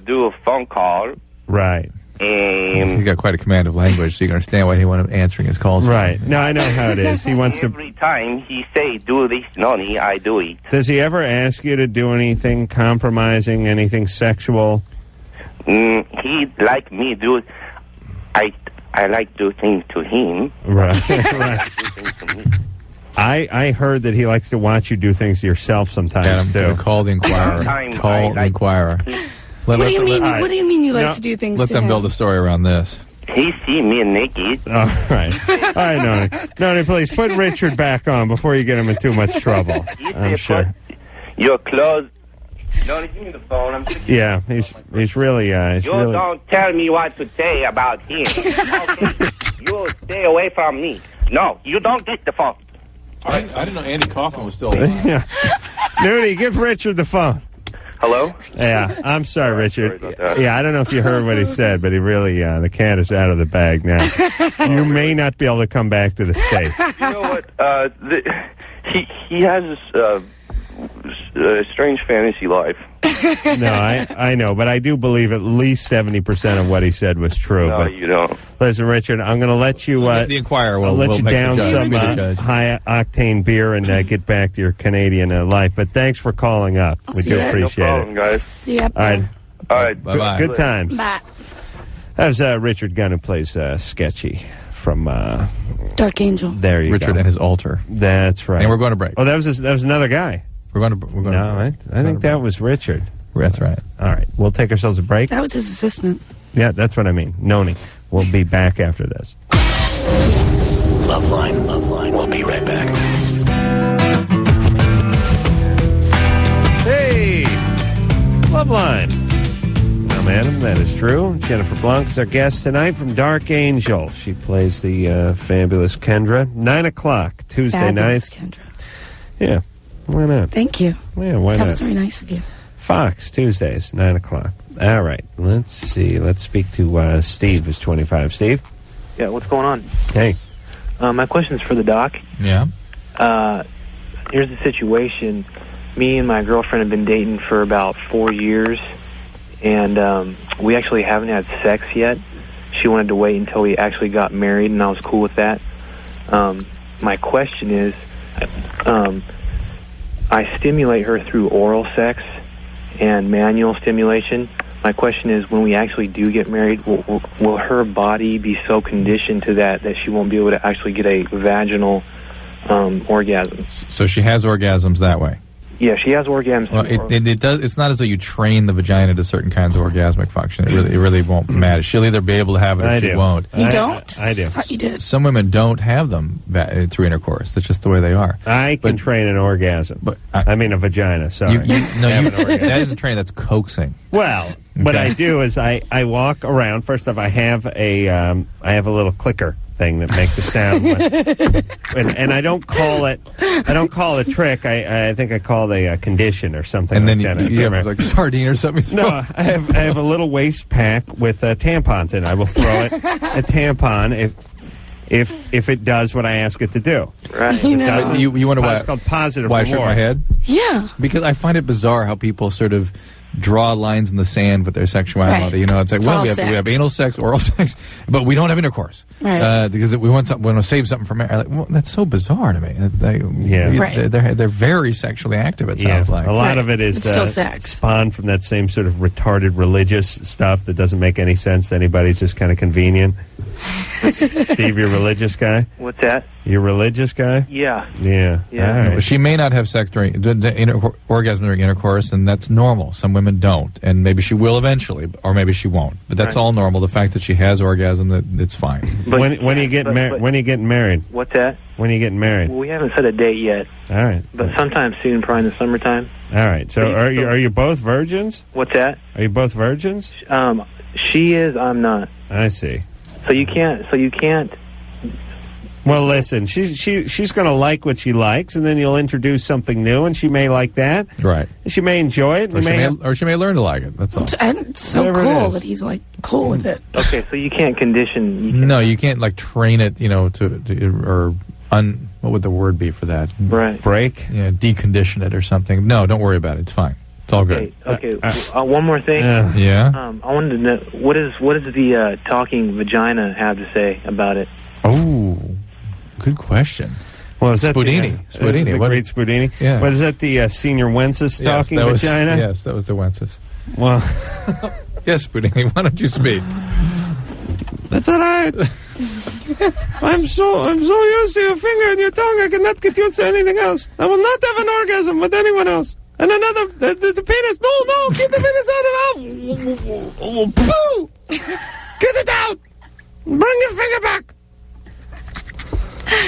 do a phone call. Right. He's got quite a command of language, so you can understand why he wanted answering his calls. Right. No, I know how it is. He wants to. Every time he say do this, Noni, I do it. Does he ever ask you to do anything compromising, anything sexual? He like me do. I like do things to him. Right. Right. I heard that he likes to watch you do things to yourself sometimes too. Call the Inquirer. Call the Inquirer. What do you mean? What do you mean you like to do things? Let to them him? build a story around this. He see me naked. All right. All right, Noni, please put Richard back on before you get him in too much trouble. I'm sure. Your clothes. Noni, give me the phone. Yeah, he's really. Don't tell me what to say about him. Okay. You stay away from me. No, you don't get the phone. I didn't know Andy Kaufman was still alive. Yeah. Noni, give Richard the phone. Hello? Yeah, I'm sorry, Richard. Yeah, I don't know if you heard what he said, but he really, the cat is out of the bag now. You may not be able to come back to the States. You know what? He has this strange fantasy life. No, I know, but I do believe at least 70% of what he said was true. No, but you don't. Listen, Richard, I'm going to let you. The Inquirer will let you make down the some judge. high octane beer and get back to your Canadian life. But thanks for calling up. We do appreciate no problem, it. Guys. See ya. All right. Bye-bye. Good times. Bye. That was Richard Gunn, who plays Sketchy from Dark Angel. There you go. Richard and his altar. That's right. And we're going to break. Oh, that was another guy. We're going to. No, I think that was Richard. That's right. All right. We'll take ourselves a break. That was his assistant. Yeah, that's what I mean. Noni. We'll be back after this. Loveline. We'll be right back. Hey! Loveline. I'm Adam. That is true. Jennifer Blanc is our guest tonight from Dark Angel. She plays the fabulous Kendra. 9 o'clock Tuesday Fabulous night. Kendra. Yeah. Why not? Thank you. Yeah, why That not? was very nice of you. Fox, Tuesdays, 9 o'clock. All right. Let's see. Let's speak to Steve, who's 25. Steve? Yeah, what's going on? Hey. My question is for the doc. Yeah. Here's the situation. Me and my girlfriend have been dating for about 4 years, and we actually haven't had sex yet. She wanted to wait until we actually got married, and I was cool with that. My question is, I stimulate her through oral sex and manual stimulation. My question is, when we actually do get married, will her body be so conditioned to that she won't be able to actually get a vaginal orgasm? So she has orgasms that way. Yeah, she has orgasms. Well, it does. It's not as though you train the vagina to certain kinds of orgasmic function. It really won't matter. She'll either be able to have it or she won't. You don't? I do. I thought you did. Some women don't have them through intercourse. That's just the way they are. I can train an orgasm. But I mean a vagina, sorry. That isn't training, that's coaxing. Well, what I do is I walk around. First off, I have a little clicker thing that makes the sound, and I don't call it a trick. I think I call it a condition or something. And then like that. you have like a sardine or something. No, I have a little waist pack with tampons in it. I will throw it a tampon if it does what I ask it to do. Right. You wonder why it's called positive why I reward. shook my head? Yeah. Because I find it bizarre how people sort of draw lines in the sand with their sexuality. Right. You know, it's like, It's well, all we have anal sex, oral sex, but we don't have intercourse. Right. Because we want to save something for marriage. Like, well, that's so bizarre to me. Right. They're very sexually active, it sounds like. A lot of it is It's still sex. spawned from that same sort of retarded religious stuff that doesn't make any sense to anybody. It's just kind of convenient. Steve, you're a religious guy? What's that? You're a religious guy? Yeah. Yeah. Yeah. All right. She may not have sex during orgasm during intercourse, and that's normal. Some women don't, and maybe she will eventually, or maybe she won't. But that's Right. all normal. The fact that she has orgasm, it's fine. But When are you getting married? When are you getting married? What's that? When are you getting married? Well, we haven't set a date yet, All right. but sometime soon, probably in the summertime. All right. So are you both virgins? What's that? Are you both virgins? She is. I'm not. I see. So you can't. Well, listen, she's going to like what she likes, and then you'll introduce something new, and she may like that. Right. She may enjoy it. Or she may learn to like it. That's all. And it's so Whatever it cool is. that he's like cool with it. Okay, so you can't condition. No, you can't like train it, what would the word be for that? Right. Break? Yeah, decondition it or something. No, don't worry about it. It's fine. It's all good. Okay. One more thing. Yeah. I wanted to know what does the talking vagina have to say about it? Oh, good question. Well, is that Spudini? The great Spudini? Yeah. What is that? The senior Wences talking vagina? Yes, that was the Wences. Well, yes, Spudini. Why don't you speak? That's all right. I'm so used to your finger and your tongue. I cannot get used to anything else. I will not have an orgasm with anyone else. And another, the penis. No, get the penis out of the mouth. Get it out. Bring your finger back.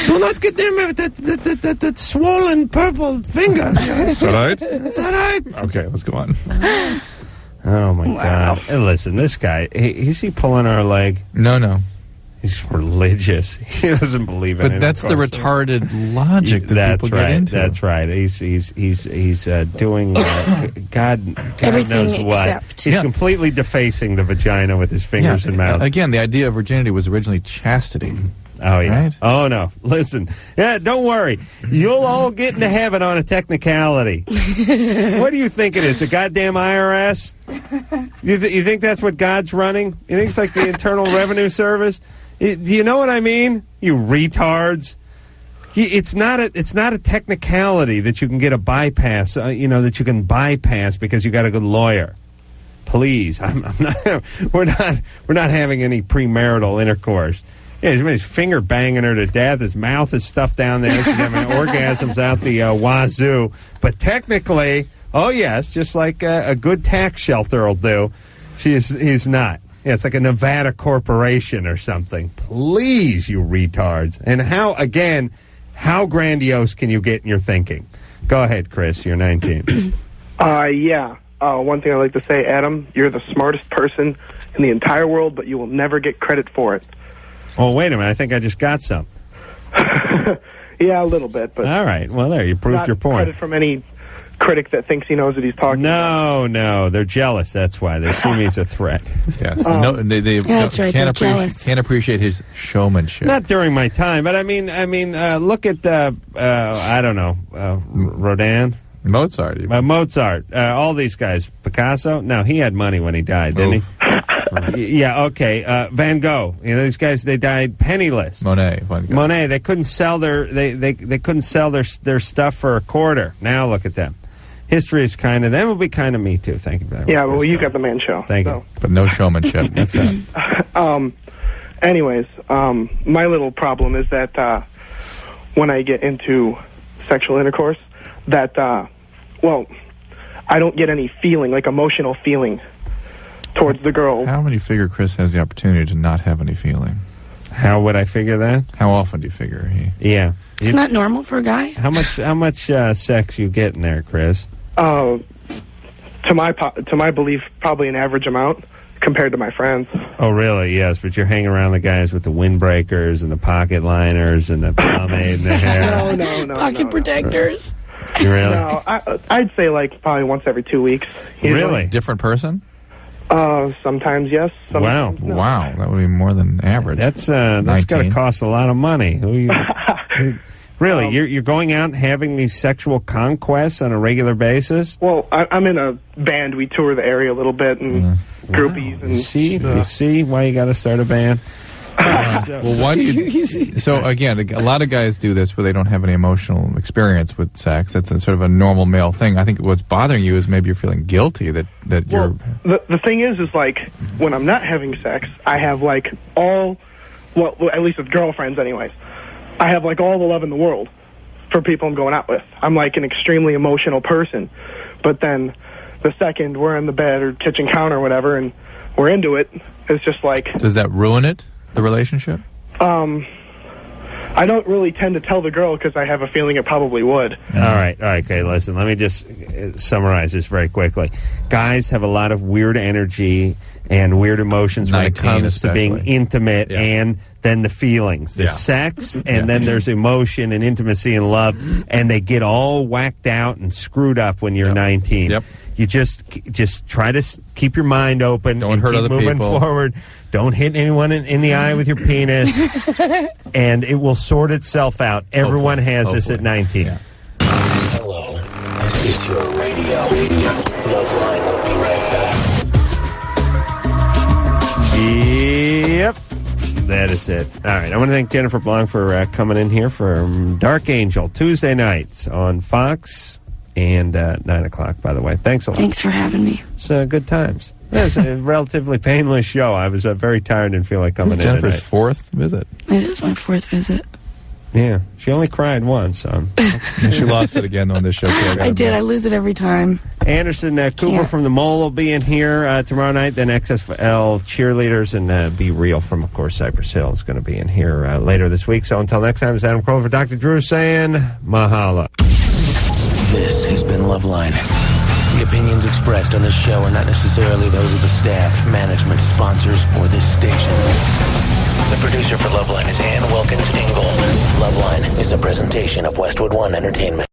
Do not get near me with that swollen purple finger. Is that right? It's all right. Okay, let's go on. Oh, my God. Hey, listen, this guy, is he pulling our leg? No. He's religious. He doesn't believe in it. But that's the retarded logic that people get into. That's right. He's doing God Everything knows what. except. He's completely defacing the vagina with his fingers and mouth. Again, the idea of virginity was originally chastity. Oh, yeah. Right? Oh, no. Listen. Yeah, don't worry. You'll all get into heaven on a technicality. What do you think it is? A goddamn IRS? You think that's what God's running? You think it's like the Internal Revenue Service? Do you know what I mean? You retards. It's not a technicality that you can get a bypass, that you can bypass because you got a good lawyer. Please. We're not having any premarital intercourse. Yeah, he's finger banging her to death. His mouth is stuffed down there. She's having orgasms out the wazoo. But technically, oh yes, just like a good tax shelter will do, he's not. Yeah, it's like a Nevada corporation or something. Please, you retards. And how grandiose can you get in your thinking? Go ahead, Chris. You're 19. Yeah. One thing I'd like to say, Adam, you're the smartest person in the entire world, but you will never get credit for it. Oh, wait a minute. I think I just got some. Yeah, a little bit. But all right. Well, there. You proved your point. Credit from any critic that thinks he knows what he's talking about. No, they're jealous. That's why they see me as a threat. Yes, they that's right, they're jealous. can't appreciate his showmanship. Not during my time, but I mean, look at I don't know, Rodin, Mozart, Mozart, all these guys. Picasso, no, he had money when he died, didn't he? Yeah, okay. Van Gogh, these guys, they died penniless. Monet, they couldn't sell they couldn't sell their stuff for a quarter. Now look at them. History is kind of them will be kind of me too. Thank you very much. Yeah, well, you got the man show. Thank you, but no showmanship. That's it. Anyways, my little problem is that when I get into sexual intercourse, that I don't get any feeling, like emotional feeling towards the girl. How many figure Chris has the opportunity to not have any feeling? How would I figure that? How often do you figure he? Yeah, it's not normal for a guy. How much sex you get in there, Chris? To my belief, probably an average amount compared to my friends. Oh, really? Yes, but you're hanging around the guys with the windbreakers and the pocket liners and the pomade and the hair. No. Pocket protectors. You really? No, I'd say like probably once every 2 weeks. Really? Different person? Sometimes yes. Sometimes no. Wow, that would be more than average. That's got to cost a lot of money. Really, you're going out and having these sexual conquests on a regular basis? Well, I'm in a band. We tour the area a little bit and groupies. And you see why you got to start a band? Well, why do you? So again, a lot of guys do this where they don't have any emotional experience with sex. That's sort of a normal male thing. I think what's bothering you is maybe you're feeling guilty that you're. The thing is like when I'm not having sex, I have like at least with girlfriends, anyways. I have like all the love in the world for people I'm going out with. I'm like an extremely emotional person, but then the second we're in the bed or kitchen counter or whatever, and we're into it, it's just like. Does that ruin it? The relationship? I don't really tend to tell the girl because I have a feeling it probably would. All right, okay, listen, let me just summarize this very quickly. Guys have a lot of weird energy and weird emotions when it comes to being intimate and then the feelings, the sex, and then there's emotion and intimacy and love, and they get all whacked out and screwed up when you're 19. Yep. You just try to keep your mind open. Don't hurt keep other moving people. Forward. Don't hit anyone in the eye with your penis, and it will sort itself out. Everyone has this at 19. Yeah. Hello, this is your radio. Loveline will be right back. Yep, that is it. All right, I want to thank Jennifer Blanc for coming in here for Dark Angel, Tuesday nights on Fox, and 9 o'clock, by the way. Thanks a lot. Thanks for having me. It's good times. It's a relatively painless show. I was very tired and didn't feel like coming in tonight. Jennifer's fourth visit. It is my fourth visit. Yeah, she only cried once. And she lost it again on this show. I did. I lose it every time. Anderson Cooper from The Mole will be in here tomorrow night. Then XFL Cheerleaders and Be Real from, of course, Cypress Hill is going to be in here later this week. So until next time, it's Adam Kroll for Dr. Drew saying mahalo. This has been Loveline. The opinions expressed on this show are not necessarily those of the staff, management, sponsors, or this station. The producer for Loveline is Ann Wilkins Ingle. Loveline is a presentation of Westwood One Entertainment.